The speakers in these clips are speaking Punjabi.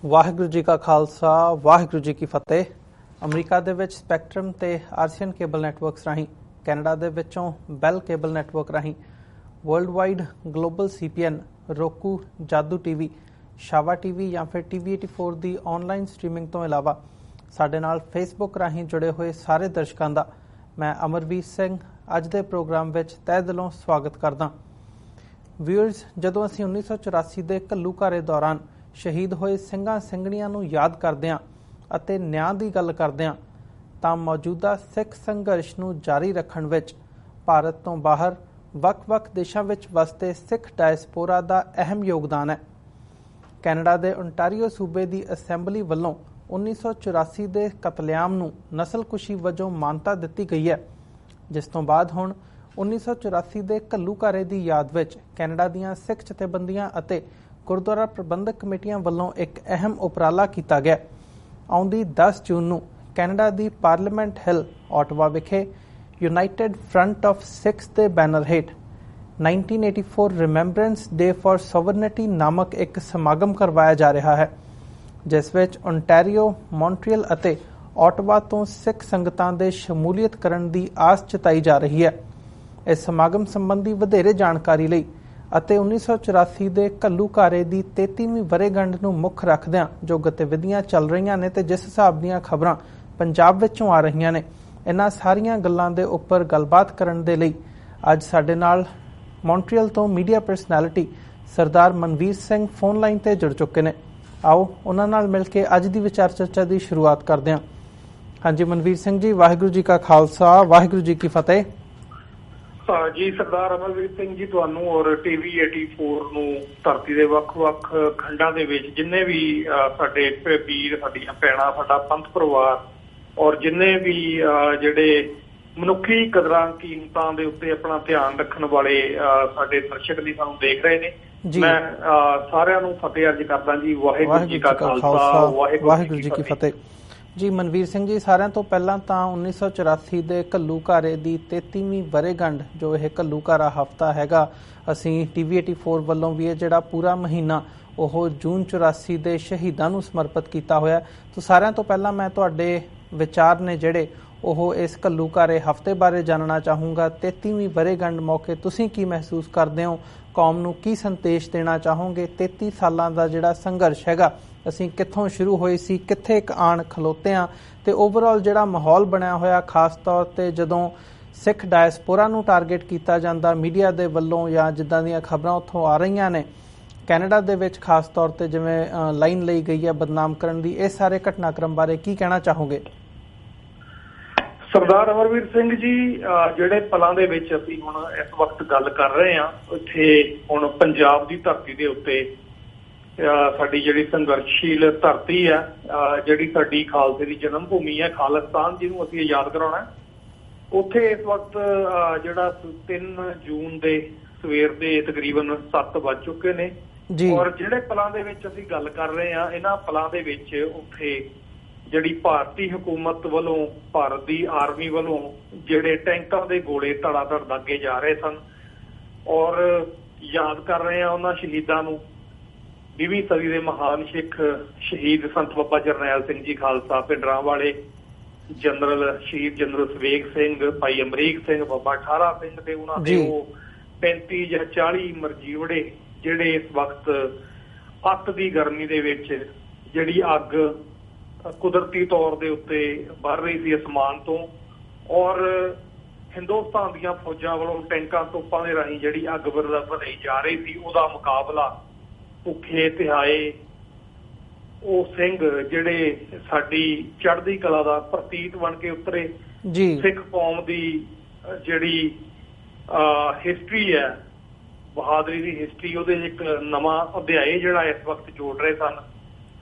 ਵਾਹਿਗੁਰੂ ਜੀ ਕਾ ਖਾਲਸਾ ਵਾਹਿਗੁਰੂ ਜੀ ਕੀ ਫਤਿਹ। ਅਮਰੀਕਾ ਦੇ ਵਿੱਚ ਸਪੈਕਟਰਮ ਤੇ ਆਰਸੀਅਨ ਕੇਬਲ ਨੈਟਵਰਕਸ ਰਾਹੀਂ, ਕੈਨੇਡਾ ਦੇ ਵਿੱਚੋਂ ਬੈਲ ਕੇਬਲ ਨੈਟਵਰਕ ਰਾਹੀਂ, world wide global CPN, roku, ਜਾਦੂ TV, ਸ਼ਾਵਾ TV ਜਾਂ ਫਿਰ TV 84 ਦੀ ਆਨਲਾਈਨ ਸਟ੍ਰੀਮਿੰਗ ਤੋਂ ਇਲਾਵਾ ਸਾਡੇ ਨਾਲ ਫੇਸਬੁੱਕ ਰਾਹੀਂ ਜੁੜੇ ਹੋਏ ਸਾਰੇ ਦਰਸ਼ਕਾਂ ਦਾ ਮੈਂ ਅਮਰਵੀਰ ਸਿੰਘ ਅੱਜ ਦੇ ਪ੍ਰੋਗਰਾਮ ਵਿੱਚ ਤਹਿ ਦਿਲੋਂ ਸਵਾਗਤ ਕਰਦਾ। ਵਿਊਅਰਸ, ਜਦੋਂ ਅਸੀਂ 1984 ਦੇ ਘੱਲੂਘਾਰੇ ਦੌਰਾਨ ਸ਼ਹੀਦ ਹੋਏ ਸਿੰਘਾਂ ਸਿੰਘਣੀਆਂ ਨੂੰ ਯਾਦ ਕਰਦਿਆਂ ਅਤੇ ਨਿਆਂ ਦੀ ਗੱਲ ਕਰਦਿਆਂ ਤਾਂ ਮੌਜੂਦਾ ਸਿੱਖ ਸੰਘਰਸ਼ ਨੂੰ ਜਾਰੀ ਰੱਖਣ ਵਿੱਚ ਭਾਰਤ ਤੋਂ ਬਾਹਰ ਵੱਖ-ਵੱਖ ਦੇਸ਼ਾਂ ਵਿੱਚ ਵਸਦੇ ਸਿੱਖ ਡਾਇਸਪੋਰਾ ਦਾ ਅਹਿਮ ਯੋਗਦਾਨ ਹੈ। ਕੈਨੇਡਾ ਦੇ ਓਨਟਾਰੀਓ ਸੂਬੇ ਦੀ ਅਸੈਂਬਲੀ ਵੱਲੋਂ 1984 ਦੇ ਕਤਲੇਆਮ ਨੂੰ ਨਸਲਕੁਸ਼ੀ ਵਜੋਂ ਮਾਨਤਾ ਦਿੱਤੀ ਗਈ ਹੈ, ਜਿਸ ਤੋਂ ਬਾਅਦ ਹੁਣ 1984 ਦੇ ਘੱਲੂਘਾਰੇ ਦੀ ਯਾਦ ਵਿੱਚ ਕੈਨੇਡਾ ਦੀਆਂ ਸਿੱਖ ਜਥੇਬੰਦੀਆਂ ਅਤੇ ਗੁਰਦੁਆਰਾ ਪ੍ਰਬੰਧਕ ਕਮੇਟੀਆਂ ਵੱਲੋਂ ਇੱਕ ਅਹਿਮ ਉਪਰਾਲਾ ਕੀਤਾ ਗਿਆ। ਆਉਂਦੀ 10 ਜੂਨ ਨੂੰ ਕੈਨੇਡਾ ਦੀ ਪਾਰਲੀਮੈਂਟ ਹਿੱਲ ਓਟਵਾ ਵਿਖੇ ਯੂਨਾਈਟਿਡ ਫਰੰਟ ਆਫ ਸਿੱਖਸ ਦੇ ਬੈਨਰ ਹੇਠ 1984 ਰਿਮੈਂਬਰੈਂਸ ਡੇ ਫਾਰ ਸੋਵਰਨਿਟੀ ਨਾਮਕ ਇੱਕ ਸਮਾਗਮ ਕਰਵਾਇਆ ਜਾ ਰਿਹਾ ਹੈ, ਜਿਸ ਵਿੱਚ ਓਨਟਾਰੀਓ, ਮੌਂਟਰੀਅਲ ਅਤੇ ਓਟਵਾ ਤੋਂ ਸਿੱਖ ਸੰਗਤਾਂ ਦੇ ਸ਼ਮੂਲੀਅਤ ਕਰਨ ਦੀ ਆਸ ਜਤਾਈ ਜਾ ਰਹੀ ਹੈ। ਇਸ ਸਮਾਗਮ ਸੰਬੰਧੀ ਵਧੇਰੇ ਜਾਣਕਾਰੀ ਲਈ ਅਤੇ 1984 ਦੇ ਘੱਲੂਘਾਰੇ ਦੀ 33ਵੀਂ ਵਰ੍ਹੇਗੰਢ ਨੂੰ ਮੁੱਖ ਰੱਖਦਿਆਂ ਜੋ ਗਤੀਵਿਧੀਆਂ ਚੱਲ ਰਹੀਆਂ ਨੇ ਤੇ ਜਿਸ ਹਿਸਾਬ ਦੀਆਂ ਖਬਰਾਂ ਪੰਜਾਬ ਵਿੱਚੋਂ ਆ ਰਹੀਆਂ ਨੇ, ਇਹਨਾਂ ਸਾਰੀਆਂ ਗੱਲਾਂ ਦੇ ਉੱਪਰ ਗੱਲਬਾਤ ਕਰਨ ਦੇ ਲਈ ਅੱਜ ਸਾਡੇ ਨਾਲ ਮੌਂਟਰੀਅਲ ਤੋਂ ਮੀਡੀਆ ਪਰਸਨੈਲਿਟੀ ਸਰਦਾਰ ਮਨਵੀਰ ਸਿੰਘ ਫੋਨ ਲਾਈਨ ਤੇ ਜੁੜ ਚੁੱਕੇ ਨੇ। ਆਓ ਉਹਨਾਂ ਨਾਲ ਮਿਲ ਕੇ ਅੱਜ ਦੀ ਵਿਚਾਰ ਚਰਚਾ ਦੀ ਸ਼ੁਰੂਆਤ ਕਰਦੇ ਹਾਂ। ਹਾਂਜੀ ਮਨਵੀਰ ਸਿੰਘ ਜੀ, ਵਾਹਿਗੁਰੂ ਜੀ ਕਾ ਖਾਲਸਾ ਵਾਹਿਗੁਰੂ ਜੀ ਕੀ ਫਤਿਹ। ਜੀ ਸਰਦਾਰ ਅਮਰਵੀਰ ਸਿੰਘ ਜੀ, ਤੁਹਾਨੂੰ ਔਰ TV 84 ਨੂੰ ਧਰਤੀ ਦੇ ਵੱਖ-ਵੱਖ ਖੰਡਾਂ ਦੇ ਵਿੱਚ ਜਿੰਨੇ ਵੀ ਸਾਡੇ ਵੀਰ, ਸਾਡੀਆਂ ਭੈਣਾਂ, ਸਾਡਾ ਪੰਥ ਪਰਿਵਾਰ ਔਰ ਜਿੰਨੇ ਵੀ ਜਿਹੜੇ ਮਨੁੱਖੀ ਕਦਰਾਂ ਕੀਮਤਾਂ ਦੇ ਉੱਤੇ ਆਪਣਾ ਧਿਆਨ ਰੱਖਣ ਵਾਲੇ ਸਾਡੇ ਦਰਸ਼ਕ ਲਈ ਸਾਨੂੰ ਦੇਖ ਰਹੇ ਨੇ, ਮੈਂ ਸਾਰਿਆਂ ਨੂੰ ਫਤਿਹ ਅਰਜ਼ ਕਰਦਾ ਜੀ। ਵਾਹਿਗੁਰੂ ਜੀ ਕਾ ਖਾਲਸਾ ਵਾਹਿਗੁਰੂ ਜੀ ਕੀ ਫਤਿਹ। ਜੀ ਮਨਵੀਰ ਸਿੰਘ ਜੀ, ਸਾਰਿਆਂ ਤੋਂ ਪਹਿਲਾਂ ਤਾਂ 1984 ਦੇ ਘੱਲੂਘਾਰੇ ਦੀ 33ਵੀਂ ਵਰ੍ਹੇਗੰਢ, ਜੋ ਇਹ ਘੱਲੂਘਾਰਾ ਹਫ਼ਤਾ ਹੈਗਾ, ਅਸੀਂ TV 84 ਵੱਲੋਂ ਵੀ ਇਹ ਜਿਹੜਾ ਪੂਰਾ ਮਹੀਨਾ ਉਹ ਜੂਨ 84 ਦੇ ਸ਼ਹੀਦਾਂ ਨੂੰ ਸਮਰਪਿਤ ਕੀਤਾ ਹੋਇਆ। ਤਾਂ ਸਾਰਿਆਂ ਤੋਂ ਪਹਿਲਾਂ ਮੈਂ ਤੁਹਾਡੇ ਵਿਚਾਰ ਨੇ ਜਿਹੜੇ ਉਹ ਇਸ ਘੱਲੂਘਾਰੇ ਹਫ਼ਤੇ ਬਾਰੇ ਜਾਣਨਾ ਚਾਹੂੰਗਾ। 33ਵੀਂ ਵਰ੍ਹੇਗੰਢ ਮੌਕੇ ਤੁਸੀਂ ਕੀ ਮਹਿਸੂਸ ਕਰਦੇ ਹੋ? ਕੌਮ ਨੂੰ ਕੀ ਸੰਦੇਸ਼ ਦੇਣਾ ਚਾਹੋਗੇ? 33 ਸਾਲਾਂ ਦਾ ਜਿਹੜਾ ਸੰਘਰਸ਼ ਹੈਗਾ, ਅਸੀਂ ਕਿੱਥੋਂ ਸ਼ੁਰੂ ਹੋਏ ਸੀ, ਕਿੱਥੇ ਇੱਕ ਆਣ ਖਲੋਤੇ ਹਾਂ, ਤੇ ਓਵਰਆਲ ਜਿਹੜਾ ਮਾਹੌਲ ਬਣਿਆ ਹੋਇਆ, ਖਾਸ ਤੌਰ ਤੇ ਜਦੋਂ ਸਿੱਖ ਡਾਇਸਪੋਰਾ ਨੂੰ ਟਾਰਗੇਟ ਕੀਤਾ ਜਾਂਦਾ ਮੀਡੀਆ ਦੇ ਵੱਲੋਂ ਜਾਂ ਜਿੱਦਾਂ ਦੀਆਂ ਖਬਰਾਂ ਉੱਥੋਂ ਆ ਰਹੀਆਂ ਨੇ ਕੈਨੇਡਾ ਦੇ ਵਿੱਚ, ਖਾਸ ਤੌਰ ਤੇ ਜਿਵੇਂ ਲਾਈਨ ਲਈ ਗਈ ਹੈ ਬਦਨਾਮ ਕਰਨ ਦੀ, ਇਹ ਸਾਰੇ ਘਟਨਾਕ੍ਰਮ ਬਾਰੇ ਕੀ ਕਹਿਣਾ ਚਾਹੋਗੇ? ਸਰਦਾਰ ਅਮਰਵੀਰ ਸਿੰਘ ਜੀ, ਜਿਹੜੇ ਪਲਾਂ ਦੇ ਵਿੱਚ ਅਸੀਂ ਹੁਣ ਇਸ ਵਕਤ ਗੱਲ ਕਰ ਰਹੇ ਹਾਂ, ਉੱਥੇ ਹੁਣ ਪੰਜਾਬ ਦੀ ਧਰਤੀ ਦੇ ਉੱਤੇ ਸਾਡੀ ਜਿਹੜੀ ਸੰਘਰਸ਼ੀਲ ਧਰਤੀ ਹੈ, ਜਿਹੜੀ ਸਾਡੀ ਖਾਲਸੇ ਦੀ ਜਨਮ ਭੂਮੀ ਹੈ, ਖਾਲਿਸਤਾਨ, ਜਿਹਨੂੰ ਅਸੀਂ ਯਾਦ ਕਰਾਉਣਾ, ਉੱਥੇ ਇਸ ਵਕਤ ਜਿਹੜਾ 3 ਜੂਨ ਦੇ ਸਵੇਰ ਦੇ ਤਕਰੀਬਨ 7 ਵੱਜ ਚੁੱਕੇ ਨੇ। ਔਰ ਜਿਹੜੇ ਪਲਾਂ ਦੇ ਵਿੱਚ ਅਸੀਂ ਗੱਲ ਕਰ ਰਹੇ ਹਾਂ, ਇਹਨਾਂ ਪਲਾਂ ਦੇ ਵਿੱਚ ਉੱਥੇ ਜਿਹੜੀ ਭਾਰਤੀ ਹਕੂਮਤ ਵੱਲੋਂ, ਭਾਰਤ ਦੀ ਆਰਮੀ ਵੱਲੋਂ ਜਿਹੜੇ ਟੈਂਕਾਂ ਦੇ ਗੋਲੇ ਧੜਾ-ਧੜ ਦਾਗੇ ਜਾ ਰਹੇ ਸਨ, ਔਰ ਯਾਦ ਕਰ ਰਹੇ ਹਾਂ ਉਹਨਾਂ ਸ਼ਹੀਦਾਂ ਨੂੰ। 20ਵੀਂ ਸਦੀ ਦੇ ਮਹਾਨ ਸਿੱਖ ਸ਼ਹੀਦ ਸੰਤ ਬਾਬਾ ਜਰਨੈਲ ਸਿੰਘ ਜੀ ਖਾਲਸਾ ਪਿੰਡਰਾਂ ਵਾਲੇ, ਜਨਰਲ ਸ਼ਹੀਦ ਜਨਰਲ ਸਵੇਗ ਸਿੰਘ, ਭਾਈ ਅਮਰੀਕ ਸਿੰਘ, ਬਾਬਾ ਠਾਰਾ ਸਿੰਘ ਤੇ ਉਹਨਾਂ ਦੇ ਉਹ 35 ਜਾਂ 40 ਮਰਜੀਵੜੇ ਜਿਹੜੇ ਇਸ ਵਕਤ ਅੱਤ ਦੀ ਗਰਮੀ ਦੇ ਵਿੱਚ ਜਿਹੜੀ ਅੱਗ ਕੁਦਰਤੀ ਤੌਰ ਦੇ ਉੱਤੇ ਵਰ ਰਹੀ ਸੀ ਅਸਮਾਨ ਤੋਂ, ਔਰ ਹਿੰਦੁਸਤਾਨ ਦੀਆਂ ਫੌਜਾਂ ਵੱਲੋਂ ਟੈਂਕਾਂ ਤੋਪਾਂ ਦੇ ਰਾਹੀਂ ਜਿਹੜੀ ਅੱਗ ਵਧਾਈ ਜਾ ਰਹੀ ਸੀ, ਉਹਦਾ ਮੁਕਾਬਲਾ ਭੁੱਖੇ ਤਿਹਾਏ ਉਹ ਸਿੰਘ ਜਿਹੜੇ ਸਾਡੀ ਚੜ੍ਹਦੀ ਕਲਾ ਦਾ ਪ੍ਰਤੀਕ ਬਣ ਕੇ ਉਤਰੇ, ਸਿੱਖ ਕੌਮ ਦੀ ਜਿਹੜੀ ਹਿਸਟਰੀ ਹੈ, ਬਹਾਦਰੀ ਦੀ ਹਿਸਟਰੀ, ਉਹਦੇ ਇੱਕ ਨਵਾਂ ਅਧਿਆਏ ਜਿਹੜਾ ਇਸ ਵਕਤ ਜੋੜ ਰਹੇ ਸਨ।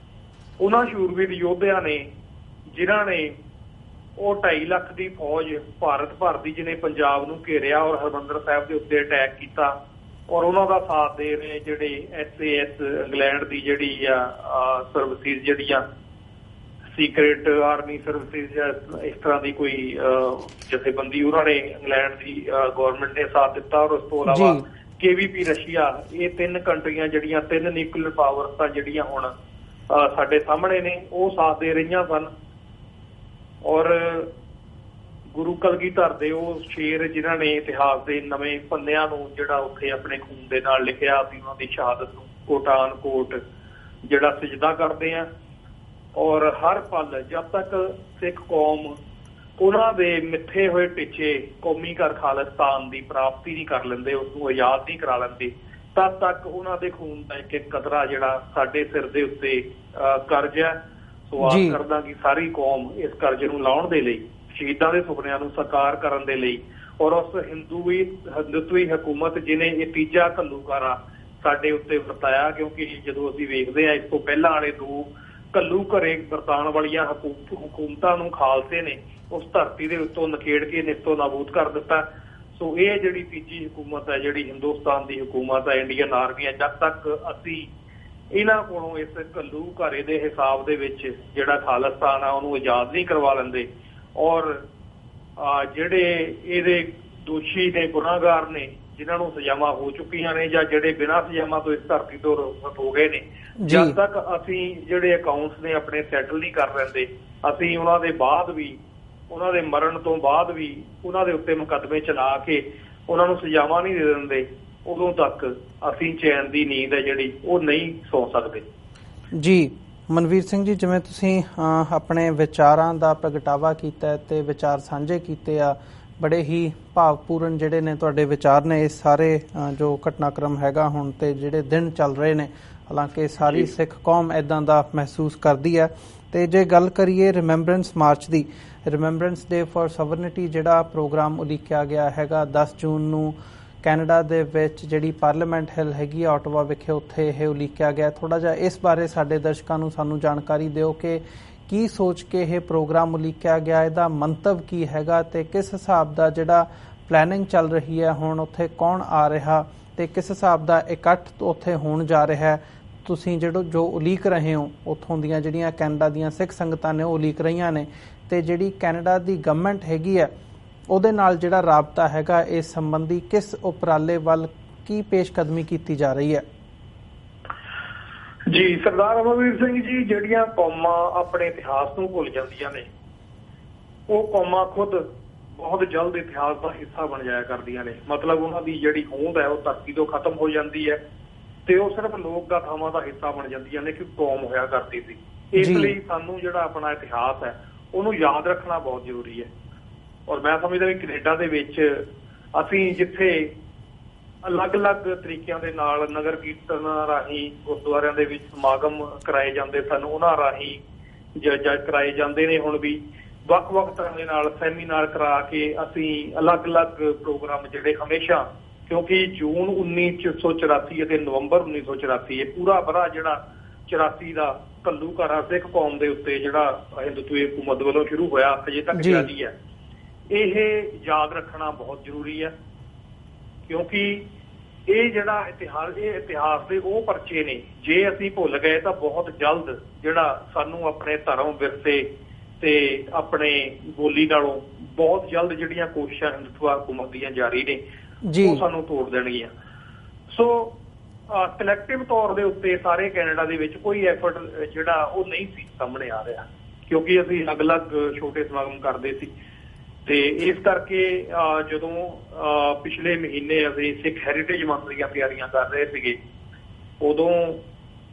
ਉਹਨਾਂ ਸ਼ੂਰਵੀਰ ਯੋਧਿਆਂ ਨੇ ਜਿਨ੍ਹਾਂ ਨੇ ਉਹ 2.5 ਲੱਖ ਦੀ ਫੌਜ ਭਾਰਤ ਭਰ ਦੀ ਜਿਹਨੇ ਪੰਜਾਬ ਨੂੰ ਘੇਰਿਆ ਔਰ ਹਰਿਮੰਦਰ ਸਾਹਿਬ ਦੇ ਉੱਤੇ ਅਟੈਕ ਕੀਤਾ, ਔਰ ਉਹਨਾਂ ਦਾ ਸਾਥ ਦੇ ਰਹੇ ਜਿਹੜੇ SAS ਇੰਗਲੈਂਡ ਦੀ ਜਿਹੜੀ ਆ ਸਰਵਿਸਿਜ਼ ਜਿਹੜੀਆਂ ਸੀਕ੍ਰੇਟ ਆਰਮੀ ਸਰਵਿਸਿਜ਼ ਜਾਂ ਇਸ ਤਰ੍ਹਾਂ ਦੀ ਕੋਈ ਜਥੇਬੰਦੀ ਉਹਨਾਂ ਨੇ ਇੰਗਲੈਂਡ ਦੀ ਗਵਰਨਮੈਂਟ ਨੇ ਸਾਥ ਦਿੱਤਾ। ਔਰ ਉਸ ਤੋਂ ਇਲਾਵਾ KVP ਰਸ਼ੀਆ, ਇਹ 3 ਕੰਟਰੀਆਂ ਜਿਹੜੀਆਂ 3 ਨਿਊਕਲੀਅਰ ਪਾਵਰਸ ਤਾਂ ਜਿਹੜੀਆਂ ਹੁਣ ਸਾਡੇ ਸਾਹਮਣੇ ਨੇ, ਉਹ ਸਾਥ ਦੇ ਰਹੀਆਂ ਸਨ। ਔਰ ਗੁਰੂ ਕਲਗੀਧਰ ਦੇ ਉਹ ਸ਼ੇਰ ਜਿਨ੍ਹਾਂ ਨੇ ਇਤਿਹਾਸ ਦੇ ਨਵੇਂ ਪੰਨਿਆਂ ਨੂੰ ਜਿਹੜਾ ਉੱਥੇ ਆਪਣੇ ਖੂਨ ਦੇ ਨਾਲ ਲਿਖਿਆ ਸੀ, ਉਹਨਾਂ ਦੀ ਸ਼ਹਾਦਤ ਨੂੰ ਕੋਟਾਨ ਕੋਟ ਜਿਹੜਾ ਸਜਦਾ ਕਰਦੇ ਆ। ਔਰ ਹਰ ਪਲ ਜਦ ਤੱਕ ਸਿੱਖ ਕੌਮ ਉਹਨਾਂ ਦੇ ਮਿੱਥੇ ਹੋਏ ਟੀਚੇ ਕੌਮੀ ਘਰ ਖਾਲਿਸਤਾਨ ਦੀ ਪ੍ਰਾਪਤੀ ਨਹੀਂ ਕਰ ਲੈਂਦੇ, ਉਸਨੂੰ ਆਜ਼ਾਦ ਨਹੀਂ ਕਰਾ ਲੈਂਦੇ, ਤਦ ਤੱਕ ਉਹਨਾਂ ਦੇ ਖੂਨ ਦਾ ਇੱਕ ਕਤਰਾ ਜਿਹੜਾ ਸਾਡੇ ਸਿਰ ਦੇ ਉੱਤੇ ਕਰਜ਼ ਹੈ। ਸੋ ਆਸ ਕਰਦਾ ਕਿ ਸਾਰੀ ਕੌਮ ਇਸ ਕਰਜ਼ ਨੂੰ ਲਾਉਣ ਦੇ ਲਈ, ਸ਼ਹੀਦਾਂ ਦੇ ਸੁਪਨਿਆਂ ਨੂੰ ਸਾਕਾਰ ਕਰਨ ਦੇ ਲਈ, ਔਰ ਉਸ ਹਿੰਦੂਤਵੀ ਹਕੂਮਤ ਜਿਹਨੇ ਇਹ ਤੀਜਾ ਘੱਲੂਕਾਰਾ ਸਾਡੇ ਉੱਤੇ ਵਰਤਾਇਆ, ਕਿਉਂਕਿ ਜਦੋਂ ਅਸੀਂ ਵੇਖਦੇ ਹਾਂ ਇਸ ਤੋਂ ਪਹਿਲਾਂ ਵਾਲੇ 2 ਘੱਲੂ ਘਰੇ ਵਰਤਾਉਣ ਵਾਲੀਆਂ ਹਕੂਮਤਾਂ ਨੂੰ ਖਾਲਸੇ ਨੇ ਉਸ ਧਰਤੀ ਦੇ ਉੱਤੋਂ ਨਖੇੜ ਕੇ ਨਿਸਤੋ ਨਾਬੂਦ ਕਰ ਦਿੱਤਾ। ਸੋ ਇਹ ਜਿਹੜੀ ਤੀਜੀ ਹਕੂਮਤ ਹੈ, ਜਿਹੜੀ ਹਿੰਦੁਸਤਾਨ ਦੀ ਹਕੂਮਤ ਹੈ, ਇੰਡੀਅਨ ਆਰਮੀ ਹੈ, ਜਦ ਤੱਕ ਅਸੀਂ ਇਹਨਾਂ ਕੋਲੋਂ ਇਸ ਘੱਲੂ ਘਾਰੇ ਦੇ ਹਿਸਾਬ ਦੇ ਵਿੱਚ ਜਿਹੜਾ ਖਾਲਿਸਤਾਨ ਆ ਉਹਨੂੰ ਆਜ਼ਾਦ ਨਹੀਂ ਕਰਵਾ ਲੈਂਦੇ, ਔਰ ਜਿਹੜੇ ਇਹਦੇ ਦੋਸ਼ੀ ਨੇ, ਗੁਨਾਹਗਾਰ ਨੇ, ਜਿਨ੍ਹਾਂ ਨੂੰ ਸਜ਼ਾਵਾਂ ਹੋ ਚੁੱਕੀਆਂ ਨੇ ਜਾਂ ਜਿਹੜੇ ਬਿਨਾਂ ਸਜ਼ਾਵਾਂ ਤੋਂ ਇਸ ਧਰਤੀ ਤੋਂ ਰੁਖਸਤ ਹੋ ਗਏ ਨੇ, ਜਦ ਤੱਕ ਅਸੀਂ ਜਿਹੜੇ ਅਕਾਊਂਟਸ ਨੇ ਆਪਣੇ ਸੈਟਲ ਨਹੀਂ ਕਰ ਲੈਂਦੇ, ਅਸੀਂ ਉਹਨਾਂ ਦੇ ਬਾਅਦ ਵੀ, ਉਹਨਾਂ ਦੇ ਮਰਨ ਤੋਂ ਬਾਅਦ ਵੀ ਉਹਨਾਂ ਦੇ ਉੱਤੇ ਮੁਕੱਦਮੇ ਚਲਾ ਕੇ ਉਹਨਾਂ ਨੂੰ ਸਜ਼ਾਵਾਂ ਨਹੀਂ ਦੇ ਦਿੰਦੇ, ਉਦੋਂ ਤੱਕ ਅਸੀਂ ਚੈਨ ਦੀ ਨੀਂਦ ਹੈ ਜਿਹੜੀ ਉਹ ਨਹੀਂ ਸੌ ਸਕਦੇ। ਜੀ ਮਨਵੀਰ ਸਿੰਘ ਜੀ, ਜਿਵੇਂ ਤੁਸੀਂ ਆਪਣੇ ਵਿਚਾਰਾਂ ਦਾ ਪ੍ਰਗਟਾਵਾ ਕੀਤਾ ਤੇ ਵਿਚਾਰ ਸਾਂਝੇ ਕੀਤੇ ਆ, ਬੜੇ ਹੀ ਭਾਵਪੂਰਨ ਜਿਹੜੇ ਨੇ ਤੁਹਾਡੇ ਵਿਚਾਰ ਨੇ ਇਸ ਸਾਰੇ ਜੋ ਘਟਨਾਕ੍ਰਮ ਹੈਗਾ ਹੁਣ ਤੇ ਜਿਹੜੇ ਦਿਨ ਚੱਲ ਰਹੇ ਨੇ, ਹਾਲਾਂਕਿ ਸਾਰੀ ਸਿੱਖ ਕੌਮ ਇੱਦਾਂ ਦਾ ਮਹਿਸੂਸ ਕਰਦੀ ਹੈ। ਤੇ ਜੇ ਗੱਲ ਕਰੀਏ remembrance March the, remembrance day for ਸਵਰਨਿਟੀ ਜਿਹੜਾ ਪ੍ਰੋਗਰਾਮ ਉਲੀਕਿਆ ਗਿਆ ਹੈਗਾ 10 ਜੂਨ ਨੂੰ ਕੈਨੇਡਾ ਦੇ ਵਿੱਚ ਜਿਹੜੀ ਪਾਰਲੀਮੈਂਟ ਹਿੱਲ ਹੈਗੀ ਆ ਓਟਾਵਾ ਵਿਖੇ, ਉੱਥੇ ਇਹ ਉਲੀਕਿਆ ਗਿਆ। ਥੋੜ੍ਹਾ ਜਿਹਾ ਇਸ ਬਾਰੇ ਸਾਡੇ ਦਰਸ਼ਕਾਂ ਨੂੰ ਸਾਨੂੰ ਜਾਣਕਾਰੀ ਦਿਓ ਕਿ ਕੀ ਸੋਚ ਕੇ ਇਹ ਪ੍ਰੋਗਰਾਮ ਉਲੀਕਿਆ ਗਿਆ, ਇਹਦਾ ਮੰਤਵ ਕੀ ਹੈਗਾ ਤੇ ਕਿਸ ਹਿਸਾਬ ਦਾ ਜਿਹੜਾ ਪਲੈਨਿੰਗ ਚੱਲ ਰਹੀ ਹੈ ਹੁਣ, ਉੱਥੇ ਕੌਣ ਆ ਰਿਹਾ ਤੇ ਕਿਸ ਹਿਸਾਬ ਦਾ ਇਕੱਠ ਉੱਥੇ ਹੋਣ ਜਾ ਰਿਹਾ ਹੈ। ਤੁਸੀਂ ਜੋ ਉਲੀਕ ਰਹੇ ਹੋ, ਉੱਥੋਂ ਦੀਆਂ ਜਿਹੜੀਆਂ ਕੈਨੇਡਾ ਦੀਆਂ ਸਿੱਖ ਸੰਗਤਾਂ ਨੇ ਉਹ ਉਲੀਕ ਰਹੀਆਂ ਨੇ, ਤੇ ਜਿਹੜੀ ਕੈਨੇਡਾ ਦੀ ਗਵਰਨਮੈਂਟ ਹੈਗੀ ਹੈ ਉਹਦੇ ਨਾਲ ਜਿਹੜਾ ਰਾਬਤਾ ਹੈਗਾ ਇਸ ਸੰਬੰਧੀ ਕਿਸ ਉਪਰਾਲੇ ਵੱਲ ਕੀ ਪੇਸ਼ਕਦਮੀ ਕੀਤੀ ਜਾ ਰਹੀ ਹੈ? ਜੀ ਸਰਦਾਰ ਅਮਰਵੀਰ ਸਿੰਘ ਜੀ, ਜਿਹੜੀਆਂ ਕੌਮਾਂ ਆਪਣੇ ਇਤਿਹਾਸ ਨੂੰ ਭੁੱਲ ਜਾਂਦੀਆਂ ਨੇ, ਉਹ ਕੌਮਾਂ ਖੁਦ ਬਹੁਤ ਜਲਦ ਇਤਿਹਾਸ ਦਾ ਹਿੱਸਾ ਬਣ ਜਾਇਆ ਕਰਦੀਆਂ ਨੇ। ਮਤਲਬ ਉਹਨਾਂ ਦੀ ਜਿਹੜੀ ਹੋਂਦ ਹੈ ਉਹ ਧਰਤੀ ਤੋਂ ਖਤਮ ਹੋ ਜਾਂਦੀ ਹੈ ਤੇ ਉਹ ਸਿਰਫ ਲੋਕ ਗਾਥਾਵਾਂ ਦਾ ਹਿੱਸਾ ਬਣ ਜਾਂਦੀਆਂ ਨੇ ਕਿ ਕੌਮ ਹੋਇਆ ਕਰਦੀ ਸੀ। ਇਸ ਲਈ ਸਾਨੂੰ ਜਿਹੜਾ ਆਪਣਾ ਇਤਿਹਾਸ ਹੈ ਉਹਨੂੰ ਯਾਦ ਰੱਖਣਾ ਬਹੁਤ ਜ਼ਰੂਰੀ ਹੈ। ਔਰ ਮੈਂ ਸਮਝਦਾ ਵੀ ਕੈਨੇਡਾ ਦੇ ਵਿੱਚ ਅਸੀਂ ਜਿੱਥੇ ਅਲੱਗ-ਅਲੱਗ ਤਰੀਕਿਆਂ ਦੇ ਨਾਲ ਨਗਰ ਕੀਰਤਨ ਰਾਹੀਂ ਗੁਰਦੁਆਰਿਆਂ ਦੇ ਵਿੱਚ ਸਮਾਗਮ ਕਰਾਏ ਜਾਂਦੇ ਸਨ, ਉਹਨਾਂ ਰਾਹੀਂ ਕਰਾਏ ਜਾਂਦੇ ਨੇ, ਹੁਣ ਵੀ ਵੱਖ-ਵੱਖ ਤਰ੍ਹਾਂ ਦੇ ਨਾਲ ਸੈਮੀਨਾਰ ਕਰਾ ਕੇ ਅਸੀਂ ਅਲੱਗ-ਅਲੱਗ ਪ੍ਰੋਗਰਾਮ ਜਿਹੜੇ ਹਮੇਸ਼ਾ, ਕਿਉਂਕਿ ਜੂਨ 1984 ਅਤੇ ਨਵੰਬਰ 1984 ਇਹ ਪੂਰਾ ਵਰ੍ਹਾ ਜਿਹੜਾ 84 ਦਾ ਘੱਲੂਘਾਰਾ ਸਿੱਖ ਕੌਮ ਦੇ ਉੱਤੇ ਜਿਹੜਾ ਹਿੰਦੂਤਵੀ ਹਕੂਮਤ ਵੱਲੋਂ ਸ਼ੁਰੂ ਹੋਇਆ, ਅਜੇ ਤੱਕ ਜਾਰੀ ਹੈ, ਇਹ ਯਾਦ ਰੱਖਣਾ ਬਹੁਤ ਜ਼ਰੂਰੀ ਹੈ। ਕਿਉਂਕਿ ਇਹ ਜਿਹੜਾ ਇਤਿਹਾਸ ਦੇ ਉਹ ਪਰਚੇ ਨੇ, ਜੇ ਅਸੀਂ ਭੁੱਲ ਗਏ ਤਾਂ ਬਹੁਤ ਜਲਦ ਜਿਹੜਾ ਸਾਨੂੰ ਆਪਣੇ ਧਰਮ ਵਿਰਸੇ ਤੇ ਆਪਣੇ ਬੋਲੀ ਨਾਲੋਂ ਬਹੁਤ ਜਲਦ ਜਿਹੜੀਆਂ ਕੋਸ਼ਿਸ਼ਾਂ ਹਿੰਦੂਤਵ ਹਕੂਮਤ ਦੀਆਂ ਜਾਰੀ ਨੇ ਉਹ ਸਾਨੂੰ ਤੋੜ ਦੇਣਗੀਆਂ। ਸੋ ਕਲੈਕਟਿਵ ਤੌਰ ਦੇ ਉੱਤੇ ਸਾਰੇ ਕੈਨੇਡਾ ਦੇ ਵਿੱਚ ਕੋਈ ਐਫਰਟ ਜਿਹੜਾ ਉਹ ਨਹੀਂ ਸੀ ਸਾਹਮਣੇ ਆ ਰਿਹਾ, ਕਿਉਂਕਿ ਅਸੀਂ ਅਲੱਗ-ਅਲੱਗ ਛੋਟੇ ਸਮਾਗਮ ਕਰਦੇ ਸੀ। ਤੇ ਇਸ ਕਰਕੇ ਜਦੋਂ ਪਿਛਲੇ ਮਹੀਨੇ ਅਸੀਂ ਸਿੱਖ ਹੈਰੀਟੇਜ ਮੰਥ ਦੀਆਂ ਤਿਆਰੀਆਂ ਕਰ ਰਹੇ ਸੀਗੇ, ਉਦੋਂ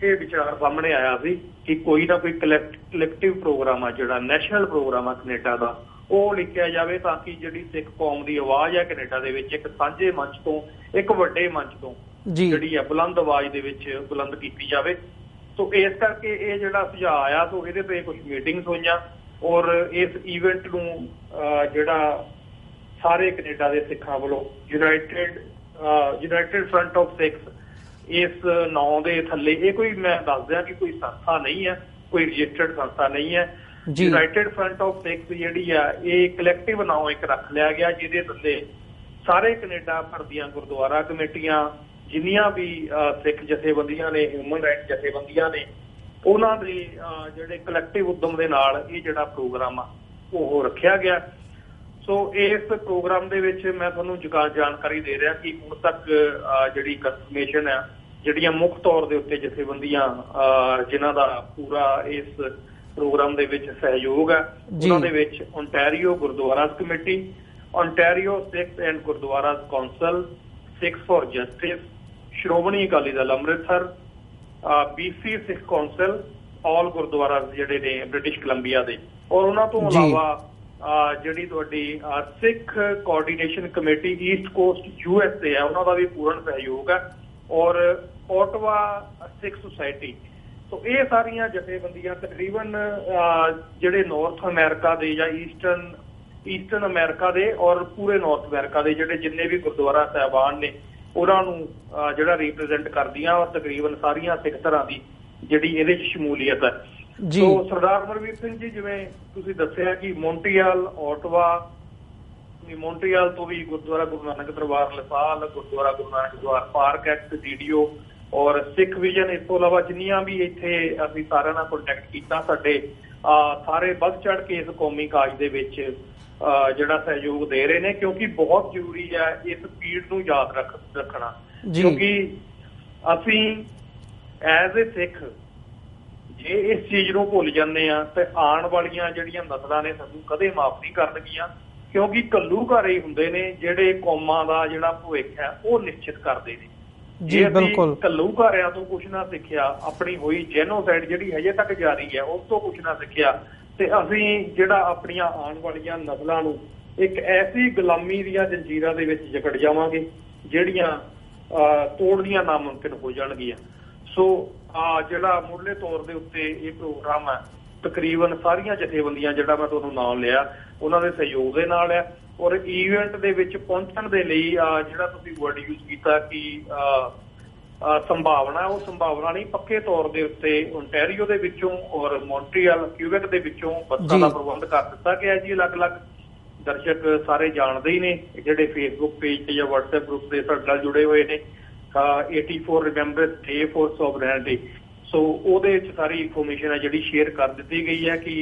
ਇਹ ਵਿਚਾਰ ਸਾਹਮਣੇ ਆਇਆ ਸੀ ਕਿ ਕੋਈ ਨਾ ਕੋਈ ਕਲੈਕਟਿਵ ਪ੍ਰੋਗਰਾਮ ਆ, ਜਿਹੜਾ ਨੈਸ਼ਨਲ ਪ੍ਰੋਗਰਾਮ ਆ ਕੈਨੇਡਾ ਦਾ, ਉਹ ਲਿਖਿਆ ਜਾਵੇ ਤਾਂ ਕਿ ਜਿਹੜੀ ਸਿੱਖ ਕੌਮ ਦੀ ਆਵਾਜ਼ ਹੈ ਕੈਨੇਡਾ ਦੇ ਵਿੱਚ ਇੱਕ ਸਾਂਝੇ ਮੰਚ ਤੋਂ, ਇੱਕ ਵੱਡੇ ਮੰਚ ਤੋਂ ਜਿਹੜੀ ਹੈ ਬੁਲੰਦ ਆਵਾਜ਼ ਦੇ ਵਿੱਚ ਬੁਲੰਦ ਕੀਤੀ ਜਾਵੇ। ਸੋ ਇਸ ਕਰਕੇ ਇਹ ਜਿਹੜਾ ਸੁਝਾਅ ਆਇਆ, ਸੋ ਇਹਦੇ ਤੇ ਕੁਝ ਮੀਟਿੰਗਸ ਹੋਈਆਂ ਔਰ ਇਸ ਈਵੈਂਟ ਨੂੰ ਜਿਹੜਾ ਸਾਰੇ ਕੈਨੇਡਾ ਦੇ ਸਿੱਖਾਂ ਵੱਲੋਂ ਯੂਨਾਈਟਿਡ ਫਰੰਟ ਆਫ ਸਿੱਖਸ, ਇਸ ਨਾਂ ਦੇ ਥੱਲੇ, ਇਹ ਕੋਈ ਮੈਂ ਦੱਸ ਦਿਆਂ ਕਿ ਕੋਈ ਸੰਸਥਾ ਨਹੀਂ ਹੈ, ਕੋਈ ਰਜਿਸਟਰਡ ਸੰਸਥਾ ਨਹੀਂ ਹੈ। ਯੂਨਾਈਟਿਡ ਫਰੰਟ ਆਫ ਸਿੱਖਸ ਜਿਹੜੀ ਆ ਇਹ ਕਲੈਕਟਿਵ ਨਾਂ ਇੱਕ ਰੱਖ ਲਿਆ ਗਿਆ, ਜਿਹਦੇ ਥੱਲੇ ਸਾਰੇ ਕੈਨੇਡਾ ਭਰ ਦੀਆਂ ਗੁਰਦੁਆਰਾ ਕਮੇਟੀਆਂ, ਜਿੰਨੀਆਂ ਵੀ ਸਿੱਖ ਜਥੇਬੰਦੀਆਂ ਨੇ, ਹਿਊਮਨ ਰਾਈਟਸ ਜਥੇਬੰਦੀਆਂ ਨੇ, ਉਹਨਾਂ ਦੇ ਜਿਹੜੇ ਕਲੈਕਟਿਵ ਉਦਮ ਦੇ ਨਾਲ ਇਹ ਜਿਹੜਾ ਪ੍ਰੋਗਰਾਮ ਆ ਉਹ ਰੱਖਿਆ ਗਿਆ। ਸੋ ਇਸ ਪ੍ਰੋਗਰਾਮ ਦੇ ਵਿੱਚ ਮੈਂ ਤੁਹਾਨੂੰ ਜਾਣਕਾਰੀ ਦੇ ਰਿਹਾ ਕਿ ਹੁਣ ਤੱਕ ਜਿਹੜੀ ਕਨਫਰਮੇਸ਼ਨ ਆ, ਜਿਹੜੀਆਂ ਮੁੱਖ ਤੌਰ ਦੇ ਉੱਤੇ ਜਥੇਬੰਦੀਆਂ ਜਿਨ੍ਹਾਂ ਦਾ ਪੂਰਾ ਇਸ ਪ੍ਰੋਗਰਾਮ ਦੇ ਵਿੱਚ ਸਹਿਯੋਗ ਹੈ, ਉਹਨਾਂ ਦੇ ਵਿੱਚ Ontario gurdwara committee, Ontario Sikh and gurdwara council, Sikh for justice, Shiromani Akali Dal Amritsar, BC Sikh council, all gurdwara ਜਿਹੜੇ ਨੇ ਬ੍ਰਿਟਿਸ਼ ਕੋਲੰਬੀਆ ਦੇ, ਔਰ ਉਹਨਾਂ ਤੋਂ ਇਲਾਵਾ ਜਿਹੜੀ ਤੁਹਾਡੀ Sikh coordination committee east coast USA ਹੈ, ਉਹਨਾਂ ਦਾ ਵੀ ਪੂਰਨ ਸਹਿਯੋਗ ਹੈ, ਔਰ ਓਟਵਾ ਸਿੱਖ ਸੁਸਾਇਟੀ। ਸੋ ਇਹ ਸਾਰੀਆਂ ਜਥੇਬੰਦੀਆਂ ਤਕਰੀਬਨ ਜਿਹੜੇ ਨਾਰਥ ਅਮਰੀਕਾ ਦੇ ਜਾਂ ਈਸਟਰਨ ਅਮਰੀਕਾ ਦੇ ਔਰ ਪੂਰੇ ਨਾਰਥ ਅਮਰੀਕਾ ਦੇ ਜਿਹੜੇ ਜਿੰਨੇ ਵੀ ਗੁਰਦੁਆਰਾ ਸਾਹਿਬਾਨ ਨੇ ਉਹਨਾਂ ਨੂੰ ਜਿਹੜਾ ਰਿਪਰੈਜ਼ੈਂਟ ਕਰਦੀਆਂ, ਔਰ ਤਕਰੀਬਨ ਸਾਰੀਆਂ ਸਿੱਖ ਧਰਾਂ ਦੀ ਜਿਹੜੀ ਇਹਦੇ 'ਚ ਸ਼ਮੂਲੀਅਤ ਹੈ। ਸੋ ਸਰਦਾਰ ਅਮਰਵੀਰ ਸਿੰਘ ਜੀ, ਜਿਵੇਂ ਤੁਸੀਂ ਦੱਸਿਆ ਕਿ ਮੌਂਟਰੀਅਲ, ਓਟਵਾ, ਮੌਂਟਰੀਅਲ ਤੋਂ ਵੀ ਗੁਰਦੁਆਰਾ ਗੁਰੂ ਨਾਨਕ ਦਰਬਾਰ ਲਸਾਲ, ਗੁਰਦੁਆਰਾ ਗੁਰੂ ਨਾਨਕ ਦਰਬਾਰ ਪਾਰਕ ਐਕਟ DDO ਔਰ ਸਿੱਖ ਵਿਜ਼ਨ, ਇਸ ਤੋਂ ਇਲਾਵਾ ਜਿੰਨੀਆਂ ਵੀ ਇੱਥੇ ਅਸੀਂ ਸਾਰਿਆਂ ਨਾਲ ਕੰਟੈਕਟ ਕੀਤਾ, ਸਾਡੇ ਸਾਰੇ ਵੱਧ ਚੜ੍ਹ ਕੇ ਇਸ ਕੌਮੀ ਕਾਜ ਦੇ ਵਿੱਚ ਜਿਹੜਾ ਸਹਿਯੋਗ ਦੇ ਰਹੇ ਨੇ, ਕਿਉਂਕਿ ਬਹੁਤ ਜ਼ਰੂਰੀ ਹੈ ਇਸ ਪੀੜ ਨੂੰ ਯਾਦ ਰੱਖਣਾ। ਕਿਉਂਕਿ ਅਸੀਂ ਐਜ਼ ਏ ਸਿੱਖ ਜੇ ਇਸ ਚੀਜ਼ ਨੂੰ ਭੁੱਲ ਜਾਂਦੇ ਆ ਤੇ ਆਉਣ ਵਾਲੀਆਂ ਜਿਹੜੀਆਂ ਨਸਲਾਂ ਨੇ ਸਾਨੂੰ ਕਦੇ ਮਾਫ ਨਹੀਂ ਕਰਨਗੀਆਂ, ਕਿਉਂਕਿ ਘੱਲੂਘਾਰੇ ਹੀ ਹੁੰਦੇ ਨੇ ਜਿਹੜੇ ਕੌਮਾਂ ਦਾ ਜਿਹੜਾ ਭਵਿੱਖ ਹੈ ਉਹ ਨਿਸ਼ਚਿਤ ਕਰਦੇ ਨੇ। ਜੀ ਬਿਲਕੁਲ, ਘੱਲੂਘਾਰਿਆਂ ਤੋਂ ਕੁਛ ਨਾ ਸਿੱਖਿਆ, ਆਪਣੀ ਹੋਈ ਜੈਨੋਸਾਈਡ ਜਿਹੜੀ ਹਜੇ ਤੱਕ ਜਾਰੀ ਹੈ ਉਸ ਤੋਂ ਕੁਛ ਨਾ ਸਿੱਖਿਆ, ਤੇ ਅਸੀਂ ਜਿਹੜਾ ਆਪਣੀਆਂ ਆਉਣ ਵਾਲੀਆਂ ਨਸਲਾਂ ਨੂੰ ਇੱਕ ਐਸੀ ਗੁਲਾਮੀ ਦੀਆਂ ਜੰਜੀਰਾਂ ਦੇ ਵਿੱਚ ਜਕੜ ਜਾਵਾਂਗੇ ਜਿਹੜੀਆਂ ਤੋੜਨੀਆਂ ਨਾਮੁਮਕਿਨ ਹੋ ਜਾਣਗੀਆਂ। ਸੋ ਜਿਹੜਾ ਮੁੱਢਲੇ ਤੌਰ ਦੇ ਉੱਤੇ ਇਹ ਪ੍ਰੋਗਰਾਮ ਹੈ, ਤਕਰੀਬਨ ਸਾਰੀਆਂ ਜਥੇਬੰਦੀਆਂ ਜਿਹੜਾ ਮੈਂ ਤੁਹਾਨੂੰ ਨਾਮ ਲਿਆ ਉਹਨਾਂ ਦੇ ਸਹਿਯੋਗ ਦੇ ਨਾਲ ਹੈ, ਔਰ ਈਵੈਂਟ ਦੇ ਵਿੱਚ ਪਹੁੰਚਣ ਦੇ ਲਈ ਜਿਹੜਾ ਤੁਸੀਂ ਵਰਡ ਯੂਜ਼ ਕੀਤਾ ਕਿ ਸੰਭਾਵਨਾ, ਉਹ ਸੰਭਾਵਨਾ ਨਹੀਂ, ਪੱਕੇ ਤੌਰ ਦੇ ਉੱਤੇ ਓਨਟਾਰੀਓ ਦੇ ਵਿੱਚੋਂ ਔਰ ਮੌਂਟਰੀਅਲ, ਕਿਊਬੈਕ ਦੇ ਵਿੱਚੋਂ ਬੱਸਾਂ ਦਾ ਪ੍ਰਬੰਧ ਕਰ ਦਿੱਤਾ ਗਿਆ ਜੀ। ਅਲੱਗ-ਅਲੱਗ ਦਰਸ਼ਕ ਸਾਰੇ ਜਾਣਦੇ ਹੀ ਨੇ, ਜਿਹੜੇ ਫੇਸਬੁੱਕ ਪੇਜ ਤੇ ਜਾਂ WhatsApp ਗਰੁੱਪ ਦੇ ਸਾਡੇ ਨਾਲ ਜੁੜੇ ਹੋਏ ਨੇ। 84 ਰਿਮੈਂਬਰੈਂਸ ਡੇ ਫॉर ਸੋਵਰੇਨਿਟੀ, ਸੋ ਉਹਦੇ ਵਿੱਚ ਸਾਰੀ ਇਨਫੋਰਮੇਸ਼ਨ ਹੈ ਜਿਹੜੀ ਸ਼ੇਅਰ ਕਰ ਦਿੱਤੀ ਗਈ ਹੈ ਕਿ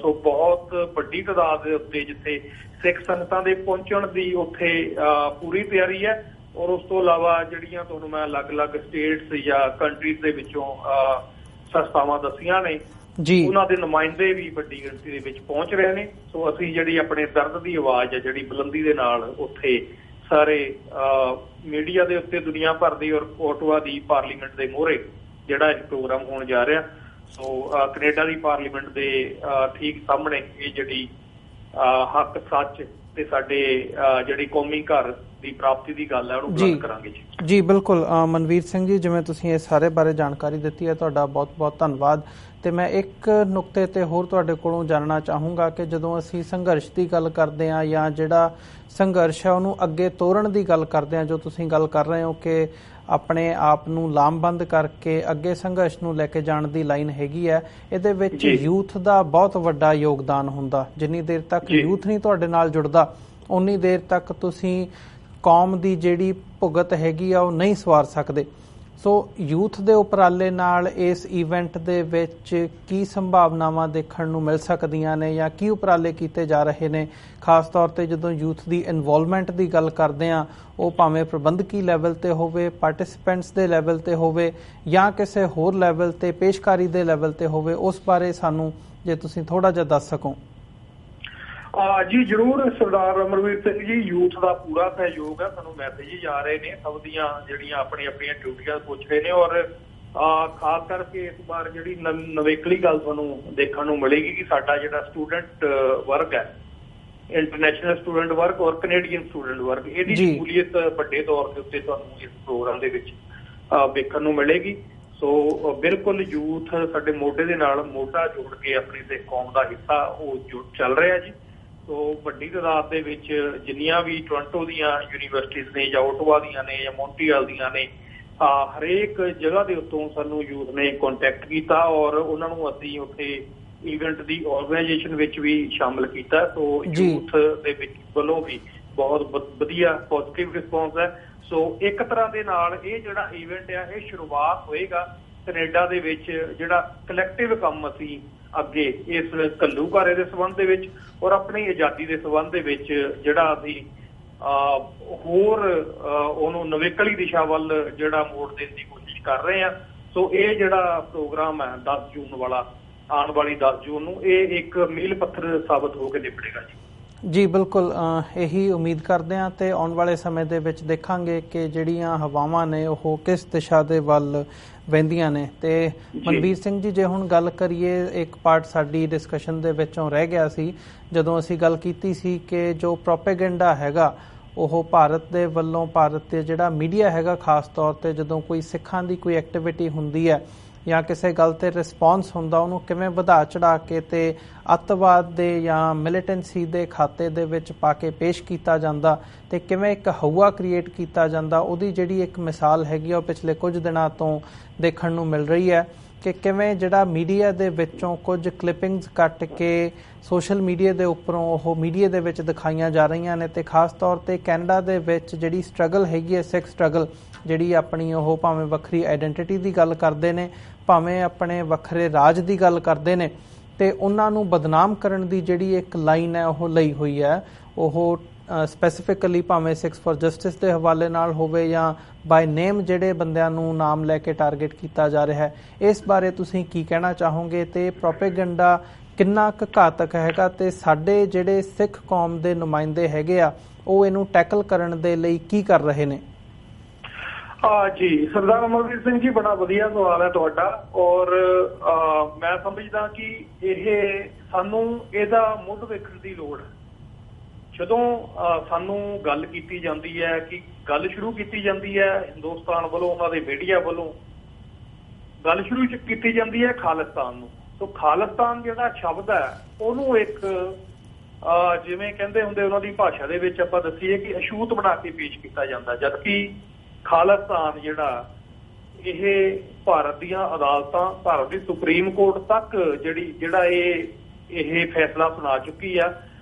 ਸੋ ਬਹੁਤ ਵੱਡੀ ਤਾਦਾਦ ਦੇ ਉੱਤੇ ਜਿੱਥੇ ਸਿੱਖ ਸੰਗਤਾਂ ਦੇ ਪਹੁੰਚਣ ਦੀ ਉੱਥੇ ਪੂਰੀ ਤਿਆਰੀ ਹੈ, ਔਰ ਉਸ ਤੋਂ ਇਲਾਵਾ ਜਿਹੜੀਆਂ ਤੁਹਾਨੂੰ ਮੈਂ ਅਲੱਗ-ਅਲੱਗ ਸਟੇਟਸ ਜਾਂ ਕੰਟਰੀਜ਼ ਦੇ ਵਿੱਚੋਂ ਸੰਸਥਾਵਾਂ ਦੱਸੀਆਂ ਨੇ ਜੀ, ਉਹਨਾਂ ਦੇ ਨੁਮਾਇੰਦੇ ਵੀ ਵੱਡੀ ਗਿਣਤੀ ਦੇ ਵਿੱਚ ਪਹੁੰਚ ਰਹੇ ਨੇ। ਸੋ ਅਸੀਂ ਜਿਹੜੀ ਆਪਣੇ ਦਰਦ ਦੀ ਆਵਾਜ਼ ਹੈ ਜਿਹੜੀ ਬੁਲੰਦੀ ਦੇ ਨਾਲ ਉੱਥੇ ਸਾਰੇ ਮੀਡੀਆ ਦੇ ਉੱਤੇ ਦੁਨੀਆ ਭਰ ਦੀ ਔਰ ਓਟਵਾ ਦੀ ਪਾਰਲੀਮੈਂਟ ਦੇ ਮੂਹਰੇ ਜਿਹੜਾ ਇਹ ਪ੍ਰੋਗਰਾਮ ਹੋਣ ਜਾ ਰਿਹਾ, ਸੋ ਕੈਨੇਡਾ ਦੀ ਪਾਰਲੀਮੈਂਟ ਦੇ ਠੀਕ ਸਾਹਮਣੇ ਇਹ ਜਿਹੜੀ ਹੱਕ, ਸੱਚ ਤੇ ਸਾਡੇ ਜਿਹੜੀ ਕੌਮੀ ਘਰ ਦੀ ਪ੍ਰਾਪਤੀ ਦੀ ਗੱਲ ਹੈ ਉਹਨੂੰ ਬੁਲੰਦ ਕਰਾਂਗੇ ਜੀ। ਜੀ ਬਿਲਕੁਲ ਮਨਵੀਰ ਸਿੰਘ ਜੀ, ਜਿਵੇਂ ਤੁਸੀਂ ਇਹ ਸਾਰੇ ਬਾਰੇ ਜਾਣਕਾਰੀ ਦਿੱਤੀ ਹੈ, ਤੁਹਾਡਾ ਬਹੁਤ-ਬਹੁਤ ਧੰਨਵਾਦ। ਤੇ ਮੈਂ ਇੱਕ ਨੁਕਤੇ ਤੇ ਹੋਰ ਤੁਹਾਡੇ ਕੋਲੋਂ ਜਾਣਨਾ ਚਾਹੂੰਗਾ ਕਿ ਜਦੋਂ ਅਸੀਂ ਸੰਘਰਸ਼ ਦੀ ਗੱਲ ਕਰਦੇ ਹਾਂ ਜਾਂ ਜਿਹੜਾ ਸੰਘਰਸ਼ ਹੈ ਉਹਨੂੰ ਅੱਗੇ ਤੋਰਨ ਦੀ ਗੱਲ ਕਰਦੇ ਹਾਂ, ਜੋ ਤੁਸੀਂ ਗੱਲ ਕਰ ਰਹੇ ਹੋ ਕਿ ਆਪਣੇ ਆਪ ਨੂੰ ਲਾਮਬੰਦ ਕਰਕੇ ਅੱਗੇ ਸੰਘਰਸ਼ ਨੂੰ ਲੈ ਕੇ ਜਾਣ ਦੀ ਲਾਈਨ ਹੈਗੀ ਹੈ, ਇਹਦੇ ਵਿੱਚ ਯੂਥ ਦਾ ਬਹੁਤ ਵੱਡਾ ਯੋਗਦਾਨ ਹੁੰਦਾ। ਜਿੰਨੀ ਦੇਰ ਤੱਕ ਯੂਥ ਨਹੀਂ ਤੁਹਾਡੇ ਨਾਲ ਜੁੜਦਾ ਉਨੀ ਦੇਰ ਤੱਕ ਤੁਸੀਂ ਕੌਮ ਦੀ ਜਿਹੜੀ ਭੁਗਤ ਹੈਗੀ ਆ ਉਹ ਨਹੀਂ ਸਵਾਰ ਸਕਦੇ। ਸੋ ਯੂਥ ਦੇ ਉਪਰਾਲੇ ਨਾਲ ਇਸ ਇਵੈਂਟ ਦੇ ਵਿੱਚ ਕੀ ਸੰਭਾਵਨਾਵਾਂ ਦੇਖਣ ਨੂੰ ਮਿਲ ਸਕਦੀਆਂ ਨੇ ਜਾਂ ਕੀ ਉਪਰਾਲੇ ਕੀਤੇ ਜਾ ਰਹੇ ਨੇ, ਖਾਸ ਤੌਰ ਤੇ ਜਦੋਂ ਯੂਥ ਦੀ ਇਨਵੋਲਵਮੈਂਟ ਦੀ ਗੱਲ ਕਰਦੇ ਹਾਂ, ਉਹ ਭਾਵੇਂ ਪ੍ਰਬੰਧਕੀ ਲੈਵਲ ਤੇ ਹੋਵੇ, ਪਾਰਟਿਸਿਪੈਂਟਸ ਦੇ ਲੈਵਲ ਤੇ ਹੋਵੇ ਜਾਂ ਕਿਸੇ ਹੋਰ ਲੈਵਲ ਤੇ ਪੇਸ਼ਕਾਰੀ ਦੇ ਲੈਵਲ ਤੇ ਹੋਵੇ, ਉਸ ਬਾਰੇ ਸਾਨੂੰ ਜੇ ਤੁਸੀਂ ਥੋੜਾ ਜਿਹਾ ਦੱਸ ਸਕੋ। ਜੀ ਜ਼ਰੂਰ ਸਰਦਾਰ ਅਮਰਵੀਰ ਸਿੰਘ ਜੀ, ਯੂਥ ਦਾ ਪੂਰਾ ਸਹਿਯੋਗ ਹੈ, ਸਾਨੂੰ ਮੈਸੇਜ ਆ ਰਹੇ ਨੇ, ਸਭ ਦੀਆਂ ਜਿਹੜੀਆਂ ਆਪਣੀਆਂ ਡਿਊਟੀਆਂ ਪੁੱਛ ਰਹੇ ਨੇ, ਔਰ ਖਾਸ ਕਰਕੇ ਇਸ ਵਾਰ ਜਿਹੜੀ ਨਵੇਕਲੀ ਗੱਲ ਤੁਹਾਨੂੰ ਦੇਖਣ ਨੂੰ ਮਿਲੇਗੀ ਕਿ ਸਾਡਾ ਜਿਹੜਾ ਸਟੂਡੈਂਟ ਵਰਕ ਹੈ, ਇੰਟਰਨੈਸ਼ਨਲ ਸਟੂਡੈਂਟ ਵਰਕ ਔਰ ਕੈਨੇਡੀਅਨ ਸਟੂਡੈਂਟ ਵਰਕ, ਇਹਦੀ ਸ਼ਮੂਲੀਅਤ ਵੱਡੇ ਤੌਰ ਦੇ ਉੱਤੇ ਤੁਹਾਨੂੰ ਇਸ ਪ੍ਰੋਗਰਾਮ ਦੇ ਵਿੱਚ ਵੇਖਣ ਨੂੰ ਮਿਲੇਗੀ। ਸੋ ਬਿਲਕੁਲ ਯੂਥ ਸਾਡੇ ਮੋਢੇ ਦੇ ਨਾਲ ਮੋਢਾ ਜੋੜ ਕੇ ਆਪਣੀ ਸਿੱਖ ਕੌਮ ਦਾ ਹਿੱਸਾ ਉਹ ਚੱਲ ਰਿਹਾ ਜੀ। ਸੋ ਵੱਡੀ ਤਾਦਾਦ ਦੇ ਵਿੱਚ ਜਿੰਨੀਆਂ ਵੀ ਟੋਰਾਂਟੋ ਦੀਆਂ ਯੂਨੀਵਰਸਿਟੀਜ਼ ਨੇ ਜਾਂ ਓਟਵਾ ਦੀਆਂ ਨੇ ਜਾਂ ਮੌਂਟਰੀਅਲ ਦੀਆਂ ਨੇ, ਹਰੇਕ ਜਗ੍ਹਾ ਦੇ ਉੱਤੋਂ ਸਾਨੂੰ ਯੂਥ ਨੇ ਕੰਟੈਕਟ ਕੀਤਾ ਔਰ ਉਹਨਾਂ ਨੂੰ ਅਸੀਂ ਉੱਥੇ ਇਵੈਂਟ ਦੀ ਆਰਗੇਨਾਈਜੇਸ਼ਨ ਵਿੱਚ ਵੀ ਸ਼ਾਮਲ ਕੀਤਾ। ਸੋ ਯੂਥ ਦੇ ਵਿੱਚ ਵੱਲੋਂ ਵੀ ਬਹੁਤ ਵਧੀਆ ਪੋਜ਼ਿਟਿਵ ਰਿਸਪੌਂਸ ਹੈ। ਸੋ ਇੱਕ ਤਰ੍ਹਾਂ ਦੇ ਨਾਲ ਇਹ ਜਿਹੜਾ ਇਵੈਂਟ ਆ ਇਹ ਸ਼ੁਰੂਆਤ ਹੋਏਗਾ ਕੈਨੇਡਾ ਦੇ ਵਿੱਚ ਜਿਹੜਾ ਕਲੈਕਟਿਵ ਕੰਮ ਅਸੀਂ ਅੱਗੇ ਇਸ ਘੱਲੂਘਾਰੇ ਦੇ ਸੰਬੰਧ ਦੇ ਵਿੱਚ ਔਰ ਆਪਣੀ ਆਜ਼ਾਦੀ ਦੇ ਸੰਬੰਧ ਦੇ ਵਿੱਚ ਜਿਹੜਾ ਅਸੀਂ ਹੋਰ ਉਹਨੂੰ ਨਵੇਕਲੀ ਦਿਸ਼ਾ ਵੱਲ ਜਿਹੜਾ ਮੋੜ ਦੇਣ ਦੀ ਕੋਸ਼ਿਸ਼ ਕਰ ਰਹੇ ਹਾਂ। ਸੋ ਇਹ ਜਿਹੜਾ ਪ੍ਰੋਗਰਾਮ ਹੈ 10 ਜੂਨ ਵਾਲਾ, ਆਉਣ ਵਾਲੀ 10 ਜੂਨ ਨੂੰ, ਇਹ ਇੱਕ ਮੀਲ ਪੱਥਰ ਸਾਬਤ ਹੋ ਕੇ ਨਿਬੜੇਗਾ ਜੀ। ਬਿਲਕੁਲ ਇਹੀ ਉਮੀਦ ਕਰਦੇ ਹਾਂ ਤੇ ਆਉਣ ਵਾਲੇ ਸਮੇਂ ਦੇ ਵਿੱਚ ਦੇਖਾਂਗੇ ਕਿ ਜਿਹੜੀਆਂ ਹਵਾਵਾਂ ਨੇ ਉਹ ਕਿਸ ਦਿਸ਼ਾ ਦੇ ਵੱਲ ਵਹਿੰਦੀਆਂ ਨੇ। ਤੇ ਮਨਵੀਰ ਸਿੰਘ ਜੀ, ਜੇ ਹੁਣ ਗੱਲ ਕਰੀਏ, ਇੱਕ ਪਾਰਟ ਸਾਡੀ ਡਿਸਕਸ਼ਨ ਦੇ ਵਿੱਚੋਂ ਰਹਿ ਗਿਆ ਸੀ ਜਦੋਂ ਅਸੀਂ ਗੱਲ ਕੀਤੀ ਸੀ ਕਿ ਜੋ ਪ੍ਰੋਪੇਗੈਂਡਾ ਹੈਗਾ ਉਹ ਭਾਰਤ ਦੇ ਵੱਲੋਂ, ਭਾਰਤ ਦੇ ਜਿਹੜਾ ਮੀਡੀਆ ਹੈਗਾ ਖਾਸ ਤੌਰ 'ਤੇ ਜਦੋਂ ਕੋਈ ਸਿੱਖਾਂ ਦੀ ਕੋਈ ਐਕਟੀਵਿਟੀ ਹੁੰਦੀ ਹੈ ਜਾਂ ਕਿਸੇ ਗੱਲ 'ਤੇ ਰਿਸਪੌਂਸ ਹੁੰਦਾ, ਉਹਨੂੰ ਕਿਵੇਂ ਵਧਾ ਚੜਾ ਕੇ ਤੇ ਅੱਤਵਾਦ ਦੇ ਜਾਂ ਮਿਲੀਟੈਂਸੀ ਦੇ ਖਾਤੇ ਦੇ ਵਿੱਚ ਪਾ ਕੇ ਪੇਸ਼ ਕੀਤਾ ਜਾਂਦਾ ਤੇ ਕਿਵੇਂ ਇੱਕ ਹਊਆ ਕ੍ਰੀਏਟ ਕੀਤਾ ਜਾਂਦਾ, ਉਹਦੀ ਜਿਹੜੀ ਇੱਕ ਮਿਸਾਲ ਹੈਗੀ ਉਹ ਪਿਛਲੇ ਕੁਝ ਦਿਨਾਂ ਤੋਂ ਦੇਖਣ ਨੂੰ ਮਿਲ ਰਹੀ ਹੈ ਕਿ ਕਿਵੇਂ ਜਿਹੜਾ ਮੀਡੀਆ ਦੇ ਵਿੱਚੋਂ ਕੁਝ ਕਲਿੱਪਿੰਗਸ ਕੱਟ ਕੇ ਸੋਸ਼ਲ ਮੀਡੀਆ ਦੇ ਉੱਪਰੋਂ ਉਹ ਮੀਡੀਆ ਦੇ ਵਿੱਚ ਦਿਖਾਈਆਂ ਜਾ ਰਹੀਆਂ ਨੇ। ਤੇ ਖਾਸ ਤੌਰ 'ਤੇ ਕੈਨੇਡਾ ਦੇ ਵਿੱਚ ਜਿਹੜੀ ਸਟਰਗਲ ਹੈਗੀ ਹੈ, ਸਿੱਖ ਸਟਰਗਲ, ਜਿਹੜੀ ਆਪਣੀ ਉਹ ਭਾਵੇਂ ਵੱਖਰੀ ਆਈਡੈਂਟੀਟੀ ਦੀ ਗੱਲ ਕਰਦੇ ਨੇ, ਭਾਵੇਂ ਆਪਣੇ ਵੱਖਰੇ ਰਾਜ ਦੀ ਗੱਲ ਕਰਦੇ ਨੇ, ਤੇ ਉਹਨਾਂ ਨੂੰ ਬਦਨਾਮ ਕਰਨ ਦੀ ਜਿਹੜੀ ਇੱਕ ਲਾਈਨ ਹੈ ਉਹ ਲਈ ਹੋਈ ਹੈ। ਉਹ ਸਪੈਸੀਫਿਕਲੀ ਭਾਵੇਂ ਸਿੱਖਸ ਫॉर ਜਸਟਿਸ ਦੇ ਹਵਾਲੇ ਨਾਲ ਹੋਵੇ ਜਾਂ ਬਾਈ ਨੇਮ ਜਿਹੜੇ ਬੰਦਿਆਂ ਨੂੰ ਨਾਮ ਲੈ ਕੇ ਟਾਰਗੇਟ ਕੀਤਾ ਜਾ ਰਿਹਾ ਹੈ, ਇਸ ਬਾਰੇ ਤੁਸੀਂ ਕੀ ਕਹਿਣਾ ਚਾਹੋਗੇ? ਤੇ ਪ੍ਰੋਪੇਗੈਂਡਾ ਕਿੰਨਾ ਕੁ ਘਾਤਕ ਹੈਗਾ ਤੇ ਸਾਡੇ ਜਿਹੜੇ ਸਿੱਖ ਕੌਮ ਦੇ ਨੁਮਾਇੰਦੇ ਹੈਗੇ ਆ ਉਹ ਇਹਨੂੰ ਟੈਕਲ ਕਰਨ ਦੇ ਲਈ ਕੀ ਕਰ ਰਹੇ ਨੇ? ਜੀ ਸਰਦਾਰ ਅਮਰਵੀਰ ਸਿੰਘ ਜੀ, ਬੜਾ ਵਧੀਆ ਸਵਾਲ ਹੈ ਤੁਹਾਡਾ। ਔਰ ਮੈਂ ਸਮਝਦਾ ਕਿ ਇਹ ਸਾਨੂੰ ਇਹਦਾ ਮੁੱਢ ਵੇਖਣ ਦੀ ਲੋੜ ਹੈ। ਜਦੋਂ ਸਾਨੂੰ ਗੱਲ ਕੀਤੀ ਜਾਂਦੀ ਹੈ ਕਿ ਗੱਲ ਸ਼ੁਰੂ ਕੀਤੀ ਜਾਂਦੀ ਹੈ ਹਿੰਦੁਸਤਾਨ ਵੱਲੋਂ, ਉਹਨਾਂ ਦੇ ਮੀਡੀਆ ਵੱਲੋਂ ਗੱਲ ਸ਼ੁਰੂ ਕੀਤੀ ਜਾਂਦੀ ਹੈ ਖਾਲਿਸਤਾਨ ਨੂੰ। ਸੋ ਖਾਲਿਸਤਾਨ ਜਿਹੜਾ ਸ਼ਬਦ ਹੈ ਉਹਨੂੰ ਇੱਕ ਜਿਵੇਂ ਕਹਿੰਦੇ ਹੁੰਦੇ ਉਹਨਾਂ ਦੀ ਭਾਸ਼ਾ ਦੇ ਵਿੱਚ ਆਪਾਂ ਦੱਸੀਏ ਕਿ ਅਛੂਤ ਬਣਾ ਕੇ ਪੇਸ਼ ਕੀਤਾ ਜਾਂਦਾ, ਜਦਕਿ ਖਾਲਿਸਤਾਨ ਜਿਹੜਾ ਇਹ ਭਾਰਤ ਦੀਆਂ ਅਦਾਲਤਾਂ, ਭਾਰਤ ਦੀ ਸੁਪਰੀਮ ਕੋਰਟ ਤੱਕ ਜਿਹੜਾ ਇਹ ਫੈਸਲਾ ਸੁਣਾ ਚੁੱਕੀ ਆ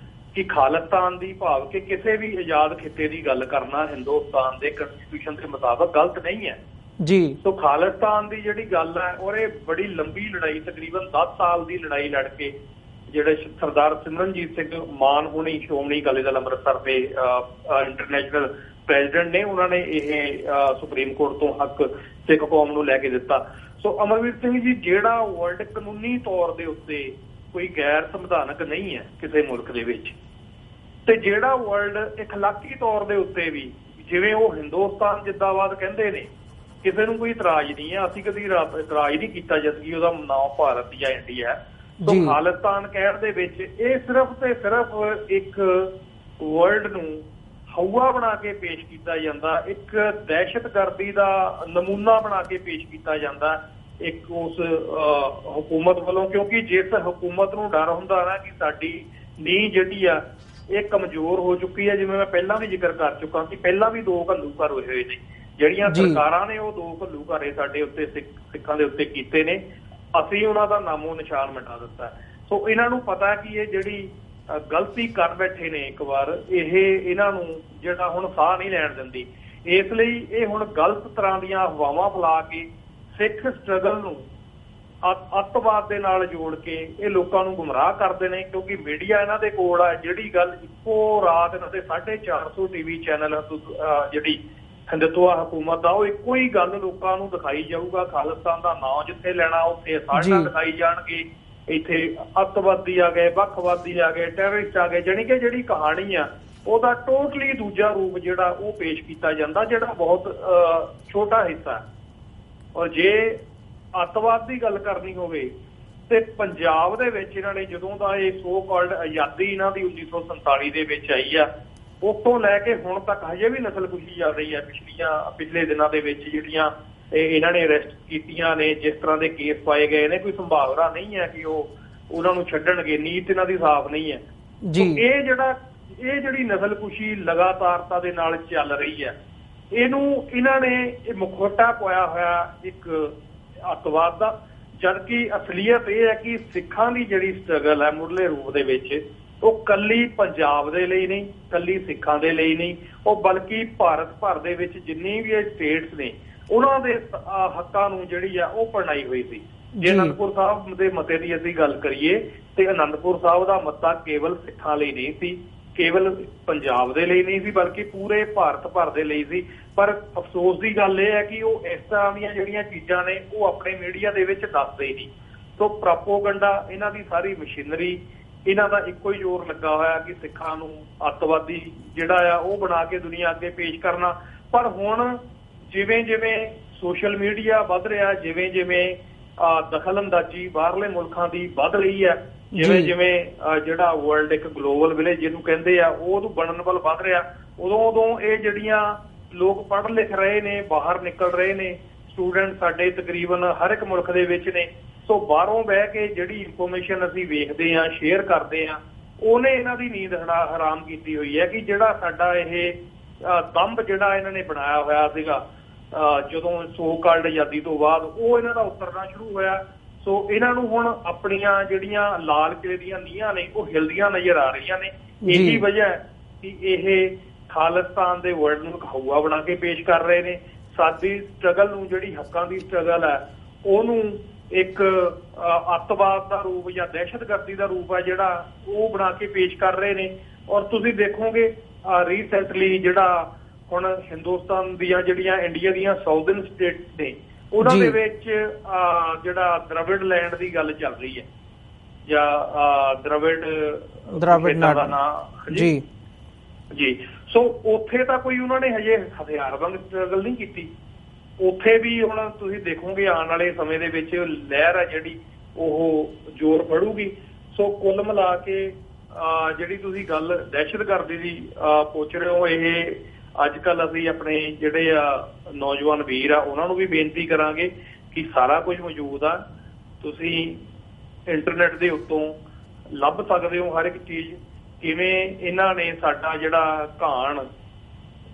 ਕਿ ਖਾਲਿਸਤਾਨ ਦੀ ਭਾਵ ਕਿ ਕਿਸੇ ਵੀ ਆਜ਼ਾਦ ਖਿੱਤੇ ਦੀ ਗੱਲ ਕਰਨਾ ਹਿੰਦੁਸਤਾਨ ਦੇ ਕਨਸਟੀਟਿਊਸ਼ਨ ਦੇ ਮੁਤਾਬਕ ਗਲਤ ਨਹੀਂ ਹੈ ਜੀ। ਸੋ ਖਾਲਿਸਤਾਨ ਦੀ ਜਿਹੜੀ ਗੱਲ ਹੈ ਔਰ ਇਹ ਬੜੀ ਲੰਬੀ ਲੜਾਈ, ਤਕਰੀਬਨ 10 ਸਾਲ ਦੀ ਲੜਾਈ ਲੜ ਕੇ ਜਿਹੜੇ ਸਰਦਾਰ ਸਿਮਰਨਜੀਤ ਸਿੰਘ ਮਾਨ ਹੋਣੀ, ਸ਼੍ਰੋਮਣੀ ਅਕਾਲੀ ਦਲ ਅੰਮ੍ਰਿਤਸਰ ਦੇ ਇੰਟਰਨੈਸ਼ਨਲ ਪ੍ਰੈਜ਼ੀਡੈਂਟ ਨੇ, ਉਹਨਾਂ ਨੇ ਇਹ ਸੁਪਰੀਮ ਕੋਰਟ ਤੋਂ ਹੱਕ ਸਿੱਖ ਕੌਮ ਨੂੰ ਲੈ ਕੇ ਦਿੱਤਾ। ਸੋ ਅਮਰਵੀਰ ਸਿੰਘ ਜੀ, ਜਿਹੜਾ ਵਰਲਡ ਕਾਨੂੰਨੀ ਤੌਰ ਦੇ ਉੱਤੇ ਕੋਈ ਗੈਰ ਸੰਵਿਧਾਨਕ ਨਹੀਂ ਹੈ ਕਿਸੇ ਮੁਲਕ ਦੇ ਵਿੱਚ, ਤੇ ਜਿਹੜਾ ਵਰਲਡ ਇਖਲਾਕੀ ਤੌਰ ਦੇ ਉੱਤੇ ਵੀ, ਜਿਵੇਂ ਉਹ ਹਿੰਦੁਸਤਾਨ ਜਿੰਦਾਬਾਦ ਕਹਿੰਦੇ ਨੇ, ਕਿਸੇ ਨੂੰ ਕੋਈ ਇਤਰਾਜ਼ ਨਹੀਂ ਹੈ, ਅਸੀਂ ਕਦੀ ਇਤਰਾਜ਼ ਨਹੀਂ ਕੀਤਾ ਜਦ ਕਿ ਉਹਦਾ ਨਾਮ ਭਾਰਤ ਜਾਂ ਇੰਡੀਆ ਹੈ। ਸੋ ਖਾਲਿਸਤਾਨ ਕਹਿਣ ਦੇ ਵਿੱਚ ਇਹ ਸਿਰਫ ਤੇ ਸਿਰਫ ਇੱਕ ਵਰਲਡ ਨੂੰ ਹਊਆ ਬਣਾ ਕੇ ਪੇਸ਼ ਕੀਤਾ ਜਾਂਦਾ, ਇੱਕ ਦਹਿਸ਼ਤਗਰਦੀ ਦਾ ਨਮੂਨਾ ਬਣਾ ਕੇ ਪੇਸ਼ ਕੀਤਾ ਜਾਂਦਾ ਇੱਕ ਉਸ ਹਕੂਮਤ ਵੱਲੋਂ। ਕਿਉਂਕਿ ਜਿਸ ਹਕੂਮਤ ਨੂੰ ਡਰ ਹੁੰਦਾ ਨਾ ਕਿ ਸਾਡੀ ਨੀਂਹ ਜਿਹੜੀ ਆ ਇਹ ਕਮਜ਼ੋਰ ਹੋ ਚੁੱਕੀ ਹੈ, ਜਿਵੇਂ ਮੈਂ ਪਹਿਲਾਂ ਵੀ ਜ਼ਿਕਰ ਕਰ ਚੁੱਕਾ ਕਿ ਪਹਿਲਾਂ ਵੀ 2 ਘੱਲੂਘਾਰ ਹੋਏ ਹੋਏ ਨੇ, ਜਿਹੜੀਆਂ ਸਰਕਾਰਾਂ ਨੇ ਉਹ 2 ਘੱਲੂਘਾਰੇ ਸਾਡੇ ਉੱਤੇ ਸਿੱਖਾਂ ਦੇ ਉੱਤੇ ਕੀਤੇ ਨੇ, ਅਸੀਂ ਉਹਨਾਂ ਦਾ ਨਾਮੋ ਨਿਸ਼ਾਨ ਮਿਟਾ ਦਿੱਤਾ। ਸੋ ਇਹਨਾਂ ਨੂੰ ਪਤਾ ਕਿ ਇਹ ਜਿਹੜੀ ਗਲਤੀ ਕਰ ਬੈਠੇ ਨੇ ਇੱਕ ਵਾਰ, ਇਹ ਇਹਨਾਂ ਨੂੰ ਜਿਹੜਾ ਹੁਣ ਸਾਹ ਨਹੀਂ ਲੈਣ ਦਿੰਦੀ। ਇਸ ਲਈ ਇਹ ਹੁਣ ਗਲਤ ਤਰ੍ਹਾਂ ਦੀਆਂ ਅਫਵਾਹਾਂ ਫੈਲਾ ਕੇ ਸਿੱਖ ਸਟਰਗਲ ਨੂੰ ਅੱਤਵਾਦ ਦੇ ਨਾਲ ਜੋੜ ਕੇ ਇਹ ਲੋਕਾਂ ਨੂੰ ਗੁੰਮਰਾਹ ਕਰਦੇ ਨੇ। ਕਿਉਂਕਿ ਮੀਡੀਆ ਇਹਨਾਂ ਦੇ ਕੋਲ ਆ, ਜਿਹੜੀ ਗੱਲ ਇੱਕੋ ਰਾਤ ਇਹਨਾਂ ਦੇ 450 ਟੀਵੀ ਚੈਨਲ ਜਿਹੜੀ ਹਿੰਦੂਤਵਾ ਹਕੂਮਤ ਦਾ, ਉਹ ਇੱਕੋ ਹੀ ਗੱਲ ਲੋਕਾਂ ਨੂੰ ਦਿਖਾਈ ਜਾਊਗਾ। ਖਾਲਿਸਤਾਨ ਦਾ ਨਾਂ ਜਿੱਥੇ ਲੈਣਾ ਉੱਥੇ ਸਾਡਾ ਦਿਖਾਈ ਜਾਣਗੇ, ਇੱਥੇ ਅੱਤਵਾਦੀ ਆ ਗਏ, ਵੱਖਵਾਦੀ ਆ ਗਏ, ਟੈਰਰਿਸਟ ਆ ਗਏ, ਜਾਣੀ ਕਿ ਜਿਹੜੀ ਕਹਾਣੀ ਆ ਉਹਦਾ ਟੋਟਲੀ ਦੂਜਾ ਰੂਪ ਜਿਹੜਾ ਉਹ ਪੇਸ਼ ਕੀਤਾ ਜਾਂਦਾ, ਜਿਹੜਾ ਬਹੁਤ ਛੋਟਾ ਹਿੱਸਾ। ਔਰ ਜੇ ਅੱਤਵਾਦ ਦੀ ਗੱਲ ਕਰਨੀ ਹੋਵੇ ਤੇ ਪੰਜਾਬ ਦੇ ਵਿੱਚ ਇਹਨਾਂ ਨੇ ਜਦੋਂ ਦਾ ਇਹ ਸੋ ਕਾਲਡ ਆਜ਼ਾਦੀ ਇਹਨਾਂ ਦੀ 1947 ਦੇ ਵਿੱਚ ਆਈ ਆ, ਉਸ ਤੋਂ ਲੈ ਕੇ ਹੁਣ ਤੱਕ ਹਜੇ ਵੀ ਨਸਲਕੁਸ਼ੀ ਚੱਲ ਰਹੀ ਹੈ। ਪਿਛਲੇ ਦਿਨਾਂ ਦੇ ਵਿੱਚ ਜਿਹੜੀਆਂ ਇਹਨਾਂ ਨੇ ਅਰੈਸਟ ਕੀਤੀਆਂ ਨੇ, ਜਿਸ ਤਰ੍ਹਾਂ ਦੇ ਕੇਸ ਪਾਏ ਗਏ ਨੇ, ਕੋਈ ਸੰਭਾਵਨਾ ਨਹੀਂ ਹੈ ਕਿ ਉਹਨਾਂ ਨੂੰ ਛੱਡਣਗੇ। ਨੀਤ ਇਹਨਾਂ ਦੀ ਸਾਫ਼ ਨਹੀਂ ਹੈ ਜੀ। ਇਹ ਜਿਹੜੀ ਨਸਲਕੁਸ਼ੀ ਲਗਾਤਾਰਤਾ ਦੇ ਨਾਲ ਚੱਲ ਰਹੀ ਹੈ, ਇਹਨਾਂ ਨੇ ਇਹ ਮੁਖੌਟਾ ਪਾਇਆ ਹੋਇਆ ਇੱਕ ਅੱਤਵਾਦ ਦਾ, ਜਦਕਿ ਅਸਲੀਅਤ ਇਹ ਹੈ ਕਿ ਸਿੱਖਾਂ ਦੀ ਜਿਹੜੀ ਸਟਰਗਲ ਹੈ ਮੁੱਢਲੇ ਰੂਪ ਦੇ ਵਿੱਚ, ਉਹ ਕੱਲੀ ਪੰਜਾਬ ਦੇ ਲਈ ਨਹੀਂ, ਕੱਲੀ ਸਿੱਖਾਂ ਦੇ ਲਈ ਨਹੀਂ, ਉਹ ਬਲਕਿ ਭਾਰਤ ਭਰ ਦੇ ਵਿੱਚ ਜਿੰਨੀ ਵੀ ਇਹ ਸਟੇਟਸ ਨੇ, ਉਹਨਾਂ ਦੇ ਹੱਕਾਂ ਨੂੰ ਜਿਹੜੀ ਆ ਉਹ ਪਰਣਾਈ ਹੋਈ ਸੀ। ਜੇ ਅਨੰਦਪੁਰ ਸਾਹਿਬ ਦੇ ਮਤੇ ਦੀ ਅਸੀਂ ਗੱਲ ਕਰੀਏ ਤੇ ਅਨੰਦਪੁਰ ਸਾਹਿਬ ਦਾ ਮਤਾ ਕੇਵਲ ਸਿੱਖਾਂ ਲਈ ਨਹੀਂ ਸੀ, ਕੇਵਲ ਪੰਜਾਬ ਦੇ ਲਈ ਨਹੀਂ ਸੀ, ਬਲਕਿ ਪੂਰੇ ਭਾਰਤ ਭਰ ਦੇ ਲਈ ਸੀ। ਪਰ ਅਫਸੋਸ ਦੀ ਗੱਲ ਇਹ ਹੈ ਕਿ ਉਹ ਇਸ ਤਰ੍ਹਾਂ ਦੀਆਂ ਜਿਹੜੀਆਂ ਚੀਜ਼ਾਂ ਨੇ ਉਹ ਆਪਣੇ ਮੀਡੀਆ ਦੇ ਵਿੱਚ ਦੱਸਦੇ ਨਹੀਂ। ਸੋ ਪ੍ਰੋਪੋਗੰਡਾ, ਇਹਨਾਂ ਦੀ ਸਾਰੀ ਮਸ਼ੀਨਰੀ, ਇਹਨਾਂ ਦਾ ਇੱਕੋ ਹੀ ਜ਼ੋਰ ਲੱਗਾ ਹੋਇਆ ਕਿ ਸਿੱਖਾਂ ਨੂੰ ਅੱਤਵਾਦੀ ਜਿਹੜਾ ਆ ਉਹ ਬਣਾ ਕੇ ਦੁਨੀਆ ਅੱਗੇ ਪੇਸ਼ ਕਰਨਾ। ਪਰ ਹੁਣ ਜਿਵੇਂ ਜਿਵੇਂ ਸੋਸ਼ਲ ਮੀਡੀਆ ਵੱਧ ਰਿਹਾ, ਜਿਵੇਂ ਜਿਵੇਂ ਦਖਲ ਅੰਦਾਜ਼ੀ ਬਾਹਰਲੇ ਮੁਲਕਾਂ ਦੀ ਵੱਧ ਰਹੀ ਹੈ, ਜਿਵੇਂ ਜਿਵੇਂ ਜਿਹੜਾ ਵਰਲਡ ਇੱਕ ਗਲੋਬਲ ਵਿਲੇਜ ਜਿਹਨੂੰ ਕਹਿੰਦੇ ਆ ਉਹਨੂੰ ਬਣਨ ਵੱਲ ਵੱਧ ਰਿਹਾ, ਉਦੋਂ ਇਹ ਜਿਹੜੀਆਂ ਲੋਕ ਪੜ੍ਹ ਲਿਖ ਰਹੇ ਨੇ, ਬਾਹਰ ਨਿਕਲ ਰਹੇ ਨੇ, ਸਟੂਡੈਂਟ ਸਾਡੇ ਤਕਰੀਬਨ ਹਰ ਇੱਕ ਮੁਲਕ ਦੇ ਵਿੱਚ ਨੇ। ਸੋ ਬਾਹਰੋਂ ਬਹਿ ਕੇ ਜਿਹੜੀ ਇਨਫੋਰਮੇਸ਼ਨ ਅਸੀਂ ਵੇਖਦੇ ਹਾਂ, ਸ਼ੇਅਰ ਕਰਦੇ ਹਾਂ, ਉਹਨੇ ਇਹਨਾਂ ਦੀ ਨੀਂਦ ਹਰਾਮ ਕੀਤੀ ਹੋਈ ਹੈ ਕਿ ਜਿਹੜਾ ਸਾਡਾ ਇਹ ਦੰਭ ਜਿਹੜਾ ਇਹਨਾਂ ਨੇ ਬਣਾਇਆ ਹੋਇਆ ਸੀਗਾ ਜਦੋਂ ਸੋ ਕਾਲਡ ਆਜ਼ਾਦੀ ਤੋਂ ਬਾਅਦ, ਉਹ ਇਹਨਾਂ ਦਾ ਉਤਰਨਾ ਸ਼ੁਰੂ ਹੋਇਆ। ਸੋ ਇਹਨਾਂ ਨੂੰ ਹੁਣ ਆਪਣੀਆਂ ਜਿਹੜੀਆਂ ਲਾਲ ਕਿਲੇ ਦੀਆਂ ਨੀਹਾਂ ਨੇ ਉਹ ਹਿਲਦੀਆਂ ਨਜ਼ਰ ਆ ਰਹੀਆਂ ਨੇ। ਇਹੀ ਵਜ੍ਹਾ ਹੈ ਕਿ ਇਹ ਖਾਲਿਸਤਾਨ ਦੇ ਵਰਡ ਨੂੰ ਇੱਕ ਹਊਆ ਬਣਾ ਕੇ ਪੇਸ਼ ਕਰ ਰਹੇ ਨੇ। ਸਾਡੀ ਸਟਰਗਲ ਨੂੰ, ਜਿਹੜੀ ਹੱਕਾਂ ਦੀ ਸਟਰਗਲ ਹੈ, ਉਹਨੂੰ ਇੱਕ ਅੱਤਵਾਦ ਦਾ ਰੂਪ ਜਾਂ ਦਹਿਸ਼ਤਗਰਦੀ ਦਾ ਰੂਪ ਹੈ ਜਿਹੜਾ ਉਹ ਬਣਾ ਕੇ ਪੇਸ਼ ਕਰ ਰਹੇ ਨੇ। ਔਰ ਤੁਸੀਂ ਦੇਖੋਗੇ ਰੀਸੈਂਟਲੀ ਜਿਹੜਾ ਹੁਣ ਹਿੰਦੁਸਤਾਨ ਦੀਆਂ ਜਿਹੜੀਆਂ ਇੰਡੀਆ ਦੀਆਂ ਸਾਊਦਰਨ ਸਟੇਟਸ ਨੇ ਉਹਨਾਂ ਦੇ ਵਿੱਚ ਜਿਹੜਾ ਦ੍ਰਵਿੜ ਲੈਂਡ ਦੀ ਗੱਲ ਚੱਲ ਰਹੀ ਹੈ ਜਾਂ ਦ੍ਰਵਿੜ ਦਾ ਨਾਮ ਜੀ। ਸੋ ਉੱਥੇ ਤਾਂ ਕੋਈ ਉਹਨਾਂ ਨੇ ਹਜੇ ਹਥਿਆਰਬੰਦ ਸਟਰਗਲ ਨਹੀਂ ਕੀਤੀ। ਉੱਥੇ ਵੀ ਹੁਣ ਤੁਸੀਂ ਦੇਖੋਗੇ ਆਉਣ ਵਾਲੇ ਸਮੇਂ ਦੇ ਵਿੱਚ ਲਹਿਰ ਹੈ ਜਿਹੜੀ ਉਹ ਜ਼ੋਰ ਫੜੂਗੀ। ਸੋ ਕੁੱਲ ਮਿਲਾ ਕੇ ਜਿਹੜੀ ਤੁਸੀਂ ਗੱਲ ਦਹਿਸ਼ਤਗਰਦੀ ਦੀ ਪੁੱਛ ਰਹੇ ਹੋ, ਇਹ ਅੱਜ ਕੱਲ੍ਹ ਅਸੀਂ ਆਪਣੇ ਜਿਹੜੇ ਨੌਜਵਾਨ ਵੀਰ ਆ ਉਹਨਾਂ ਨੂੰ ਵੀ ਬੇਨਤੀ ਕਰਾਂਗੇ ਕਿ ਸਾਰਾ ਕੁਝ ਮੌਜੂਦ ਆ, ਤੁਸੀਂ ਇੰਟਰਨੈਟ ਦੇ ਉੱਤੋਂ ਲੱਭ ਸਕਦੇ ਹੋ ਹਰ ਇੱਕ ਚੀਜ਼। ਕਿਵੇਂ ਇਹਨਾਂ ਨੇ ਸਾਡਾ ਜਿਹੜਾ ਘਾਣ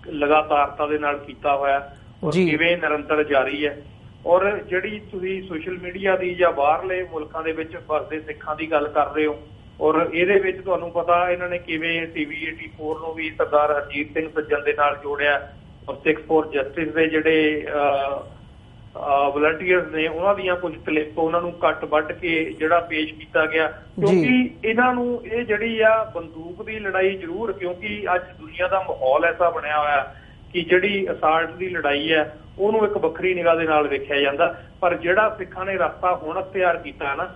ਲਗਾਤਾਰਤਾ ਦੇ ਨਾਲ ਕੀਤਾ ਹੋਇਆ ਔਰ ਕਿਵੇਂ ਨਿਰੰਤਰ ਜਾਰੀ ਹੈ। ਔਰ ਜਿਹੜੀ ਤੁਸੀਂ ਸੋਸ਼ਲ ਮੀਡੀਆ ਦੀ ਜਾਂ ਬਾਹਰਲੇ ਮੁਲਕਾਂ ਦੇ ਵਿੱਚ ਵਸਦੇ ਸਿੱਖਾਂ ਦੀ ਗੱਲ ਕਰ ਰਹੇ ਹੋ, ਔਰ ਇਹਦੇ ਵਿੱਚ ਤੁਹਾਨੂੰ ਪਤਾ ਇਹਨਾਂ ਨੇ ਕਿਵੇਂ TV 84 ਨੂੰ ਵੀ ਸਰਦਾਰ ਹਰਜੀਤ ਸਿੰਘ ਸੱਜਣ ਦੇ ਨਾਲ ਜੋੜਿਆ, ਔਰ ਸਿੱਖ ਫੋਰ ਜਸਟਿਸ ਦੇ ਜਿਹੜੇ ਵਲੰਟੀਅਰਸ ਨੇ ਉਹਨਾਂ ਦੀਆਂ ਕੁਝ ਕਲਿੱਪ ਉਹਨਾਂ ਨੂੰ ਕੱਟ ਵੱਢ ਕੇ ਜਿਹੜਾ ਪੇਸ਼ ਕੀਤਾ ਗਿਆ। ਕਿਉਂਕਿ ਇਹਨਾਂ ਨੂੰ ਇਹ ਜਿਹੜੀ ਆ ਬੰਦੂਕ ਦੀ ਲੜਾਈ ਜ਼ਰੂਰ, ਕਿਉਂਕਿ ਅੱਜ ਦੁਨੀਆ ਦਾ ਮਾਹੌਲ ਐਸਾ ਬਣਿਆ ਹੋਇਆ ਕਿ ਜਿਹੜੀ ਅਸਾਲਟ ਦੀ ਲੜਾਈ ਹੈ ਉਹਨੂੰ ਇੱਕ ਵੱਖਰੀ ਨਿਗਾਹ ਦੇ ਨਾਲ ਵੇਖਿਆ ਜਾਂਦਾ। ਪਰ ਜਿਹੜਾ ਸਿੱਖਾਂ ਨੇ ਰਸਤਾ ਹੁਣ ਅਖਤਿਆਰ ਕੀਤਾ ਨਾ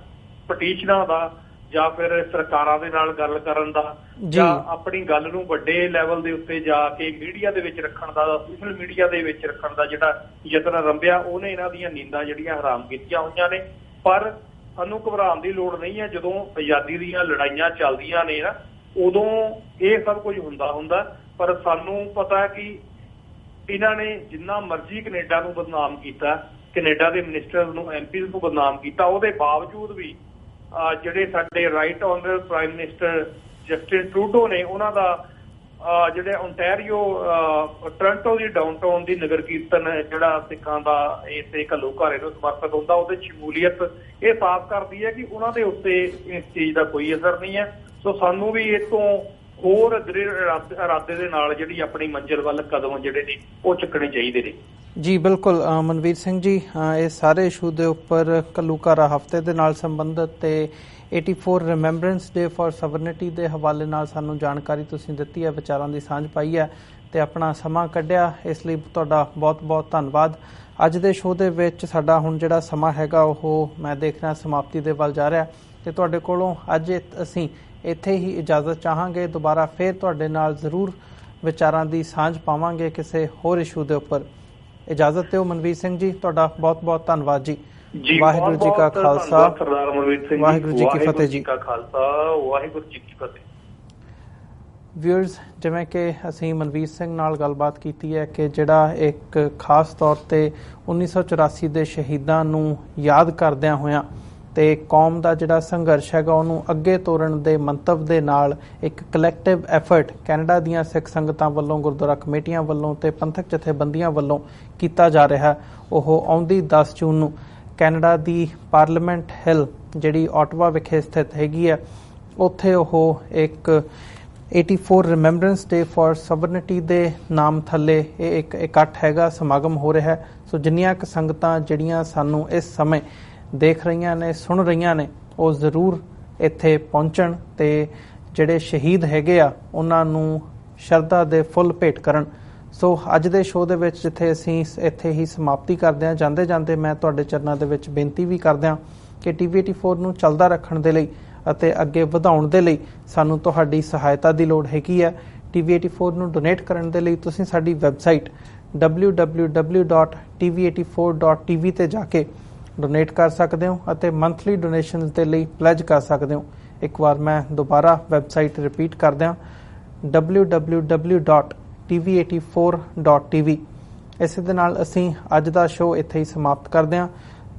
ਪਟੀਸ਼ਨਾਂ ਦਾ, ਜਾਂ ਫਿਰ ਸਰਕਾਰਾਂ ਦੇ ਨਾਲ ਗੱਲ ਕਰਨ ਦਾ, ਜਾਂ ਆਪਣੀ ਗੱਲ ਨੂੰ ਵੱਡੇ ਲੈਵਲ ਦੇ ਉੱਤੇ ਜਾ ਕੇ ਮੀਡੀਆ ਦੇ ਵਿੱਚ ਰੱਖਣ ਦਾ, ਸੋਸ਼ਲ ਮੀਡੀਆ ਦੇ ਵਿੱਚ ਰੱਖਣ ਦਾ ਜਿਹੜਾ ਯਤਨ ਰੰਭਿਆ, ਉਹਨੇ ਇਹਨਾਂ ਦੀਆਂ ਨੀਂਦਾਂ ਜਿਹੜੀਆਂ ਹਰਾਮ ਕੀਤੀਆਂ ਹੋਈਆਂ ਨੇ। ਪਰ ਸਾਨੂੰ ਘਬਰਾਉਣ ਦੀ ਲੋੜ ਨਹੀਂ ਹੈ। ਜਦੋਂ ਆਜ਼ਾਦੀ ਦੀਆਂ ਲੜਾਈਆਂ ਚੱਲਦੀਆਂ ਨੇ ਨਾ, ਉਦੋਂ ਇਹ ਸਭ ਕੁਝ ਹੁੰਦਾ। ਪਰ ਸਾਨੂੰ ਪਤਾ ਹੈ ਕਿ ਇਹਨਾਂ ਨੇ ਜਿੰਨਾ ਮਰਜ਼ੀ ਕੈਨੇਡਾ ਨੂੰ ਬਦਨਾਮ ਕੀਤਾ, ਕੈਨੇਡਾ ਦੇ ਮਿਨਿਸਟਰ ਨੂੰ, MPs ਨੂੰ ਬਦਨਾਮ ਕੀਤਾ, ਉਹਦੇ ਬਾਵਜੂਦ ਵੀ ਜਿਹੜੇ ਸਾਡੇ right honourable prime minister Justin Trudeau ਨੇ, ਉਹਨਾਂ ਦਾ ਜਿਹੜੇ ਓਨਟਾਰੀਓ ਟੋਰਾਂਟੋ ਦੀ ਡਾਊਨਟਾਊਨ ਦੀ ਨਗਰ ਕੀਰਤਨ ਜਿਹੜਾ ਸਿੱਖਾਂ ਦਾ ਇਸੇ ਘੱਲੂਘਾਰੇ ਨੂੰ ਸਮਰਪਿਤ ਹੁੰਦਾ, ਉਹਦੇ ਸ਼ਮੂਲੀਅਤ ਇਹ ਸਾਫ਼ ਕਰਦੀ ਹੈ ਕਿ ਉਹਨਾਂ ਦੇ ਉੱਤੇ ਇਸ ਚੀਜ਼ ਦਾ ਕੋਈ ਅਸਰ ਨਹੀਂ ਹੈ। ਸੋ ਸਾਨੂੰ ਵੀ ਇਸ ਤੋਂ ਹੋਰ ਦ੍ਰਿੜ ਇਰਾਦੇ ਦੇ ਨਾਲ ਜਿਹੜੀ ਆਪਣੀ ਮੰਜ਼ਿਲ ਵੱਲ ਕਦਮ ਜਿਹੜੇ ਨੇ ਉਹ ਚੁੱਕਣੇ ਚਾਹੀਦੇ ਨੇ। ਜੀ ਬਿਲਕੁਲ ਮਨਵੀਰ ਸਿੰਘ ਜੀ, ਇਹ ਸਾਰੇ ਇਸ਼ੂ ਦੇ ਉੱਪਰ ਘੱਲੂਘਾਰਾ ਹਫ਼ਤੇ ਦੇ ਨਾਲ ਸੰਬੰਧਿਤ ਤੇ 84 ਰਿਮੈਂਬਰੈਂਸ ਡੇ ਫॉर ਸਵਰਨਿਟੀ ਦੇ ਹਵਾਲੇ ਨਾਲ ਸਾਨੂੰ ਜਾਣਕਾਰੀ ਤੁਸੀਂ ਦਿੱਤੀ ਹੈ, ਵਿਚਾਰਾਂ ਦੀ ਸਾਂਝ ਪਾਈ ਹੈ ਤੇ ਆਪਣਾ ਸਮਾਂ ਕੱਢਿਆ, ਇਸ ਲਈ ਤੁਹਾਡਾ ਬਹੁਤ-ਬਹੁਤ ਧੰਨਵਾਦ। ਅੱਜ ਦੇ ਸ਼ੋਅ ਦੇ ਵਿੱਚ ਸਾਡਾ ਹੁਣ ਜਿਹੜਾ ਸਮਾਂ ਹੈਗਾ ਉਹ ਮੈਂ ਦੇਖ ਰਿਹਾ ਸਮਾਪਤੀ ਦੇ ਵੱਲ ਜਾ ਰਿਹਾ ਤੇ ਤੁਹਾਡੇ ਕੋਲੋਂ ਅੱਜ ਅਸੀਂ ਇੱਥੇ ਹੀ ਇਜਾਜ਼ਤ ਚਾਹਾਂਗੇ। ਦੁਬਾਰਾ ਫਿਰ ਤੁਹਾਡੇ ਨਾਲ ਜ਼ਰੂਰ ਵਿਚਾਰਾਂ ਦੀ ਸਾਂਝ ਪਾਵਾਂਗੇ ਕਿਸੇ ਹੋਰ ਇਸ਼ੂ ਦੇ ਉੱਪਰ। ਇਜਾਜ਼ਤ ਦਿਓ ਮਨਵੀਰ ਸਿੰਘ ਜੀ, ਤੁਹਾਡਾ ਬਹੁਤ-ਬਹੁਤ ਧੰਨਵਾਦ ਜੀ। ਵਾਹਿਗੁਰੂ ਜੀ ਕਾ ਖਾਲਸਾ, ਵਾਹਿਗੁਰੂ ਜੀ ਕੀ ਫਤਿਹ ਜੀ। ਵਾਹਿਗੁਰੂ ਜੀ ਕੀ ਫਤਿਹ। ਵਿਊਅਰਸ, ਜਿਵੇਂ ਕਿ ਅਸੀਂ ਮਨਵੀਰ ਸਿੰਘ ਨਾਲ ਗੱਲਬਾਤ ਕੀਤੀ ਹੈ ਕਿ ਜਿਹੜਾ ਇੱਕ ਖਾਸ ਤੌਰ ਤੇ 1984 ਦੇ ਸ਼ਹੀਦਾਂ ਨੂੰ ਯਾਦ ਕਰਦਿਆਂ ਹੋਇਆਂ ਤੇ ਕੌਮ ਦਾ ਜਿਹੜਾ ਸੰਘਰਸ਼ ਹੈਗਾ ਉਹਨੂੰ ਅੱਗੇ ਤੋਰਨ ਦੇ ਮੰਤਵ ਦੇ ਨਾਲ ਇੱਕ ਕਲੈਕਟਿਵ ਐਫਰਟ ਕੈਨੇਡਾ ਦੀਆਂ ਸਿੱਖ ਸੰਗਤਾਂ ਵੱਲੋਂ, ਗੁਰਦੁਆਰਾ ਕਮੇਟੀਆਂ ਵੱਲੋਂ ਤੇ ਪੰਥਕ ਜਥੇਬੰਦੀਆਂ ਵੱਲੋਂ ਕੀਤਾ ਜਾ ਰਿਹਾ। ਉਹ ਆਉਂਦੀ 10 ਜੂਨ ਨੂੰ ਕੈਨੇਡਾ ਦੀ ਪਾਰਲੀਮੈਂਟ ਹਿੱਲ ਜਿਹੜੀ ਆਟਵਾ ਵਿਖੇ ਸਥਿਤ ਹੈਗੀ ਹੈ, ਉੱਥੇ ਉਹ ਇੱਕ 84 ਰਿਮੈਂਬਰੈਂਸ ਡੇ ਫॉर ਸਵਰਨਿਟੀ ਦੇ ਨਾਮ ਥੱਲੇ ਇਹ ਇੱਕ ਇਕੱਠ ਹੈਗਾ, ਸਮਾਗਮ ਹੋ ਰਿਹਾ ਹੈ। ਸੋ ਜਿੰਨੀਆਂ ਕੁ ਸੰਗਤਾਂ ਜਿਹੜੀਆਂ ਸਾਨੂੰ ਇਸ ਸਮੇਂ ਦੇਖ ਰਹੀਆਂ ਨੇ, ਸੁਣ ਰਹੀਆਂ ਨੇ, ਉਹ ਜ਼ਰੂਰ ਇੱਥੇ ਪਹੁੰਚਣ ਤੇ ਜਿਹੜੇ ਸ਼ਹੀਦ ਹੈਗੇ ਆ ਉਹਨਾਂ ਨੂੰ ਸ਼ਰਧਾ ਦੇ ਫੁੱਲ ਭੇਟ ਕਰਨ। ਸੋ ਅੱਜ ਦੇ ਸ਼ੋਅ ਦੇ ਵਿੱਚ ਜਿੱਥੇ ਅਸੀਂ ਇੱਥੇ ਹੀ ਸਮਾਪਤੀ ਕਰਦੇ ਹਾਂ, ਜਾਂਦੇ ਜਾਂਦੇ ਮੈਂ ਤੁਹਾਡੇ ਚਰਨਾਂ ਦੇ ਵਿੱਚ ਬੇਨਤੀ ਵੀ ਕਰਦੇ ਹਾਂ ਕਿ TV84 ਨੂੰ ਚੱਲਦਾ ਰੱਖਣ ਦੇ ਲਈ ਅਤੇ ਅੱਗੇ ਵਧਾਉਣ ਦੇ ਲਈ ਸਾਨੂੰ ਤੁਹਾਡੀ ਸਹਾਇਤਾ ਦੀ ਲੋੜ ਹੈਗੀ ਹੈ। TV84 ਨੂੰ ਡੋਨੇਟ ਕਰਨ ਦੇ ਲਈ ਤੁਸੀਂ ਸਾਡੀ ਵੈਬਸਾਈਟ www.tv84.tv ਤੇ ਜਾ ਕੇ ਡੋਨੇਟ ਕਰ ਸਕਦੇ ਹੋ ਅਤੇ ਮੰਥਲੀ ਡੋਨੇਸ਼ਨਸ ਦੇ ਲਈ ਪਲੈਜ ਕਰ ਸਕਦੇ ਹੋ। ਇੱਕ ਵਾਰ ਮੈਂ ਦੁਬਾਰਾ ਵੈਬਸਾਈਟ ਰਿਪੀਟ ਕਰਦਾ ਹਾਂ, www.tv84.tv। ਇਸੇ ਦੇ ਨਾਲ ਅਸੀਂ ਅੱਜ ਦਾ ਸ਼ੋਅ ਇੱਥੇ ਹੀ ਸਮਾਪਤ ਕਰਦੇ ਹਾਂ।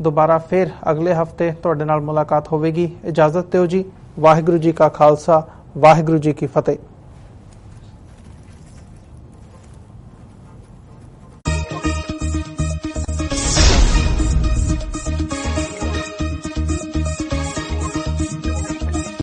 ਦੁਬਾਰਾ ਫਿਰ ਅਗਲੇ ਹਫਤੇ ਤੁਹਾਡੇ ਨਾਲ ਮੁਲਾਕਾਤ ਹੋਵੇਗੀ। ਇਜਾਜ਼ਤ ਦਿਓ ਜੀ। ਵਾਹਿਗੁਰੂ ਜੀ ਕਾ ਖਾਲਸਾ, ਵਾਹਿਗੁਰੂ ਜੀ ਕੀ ਫਤਿਹ।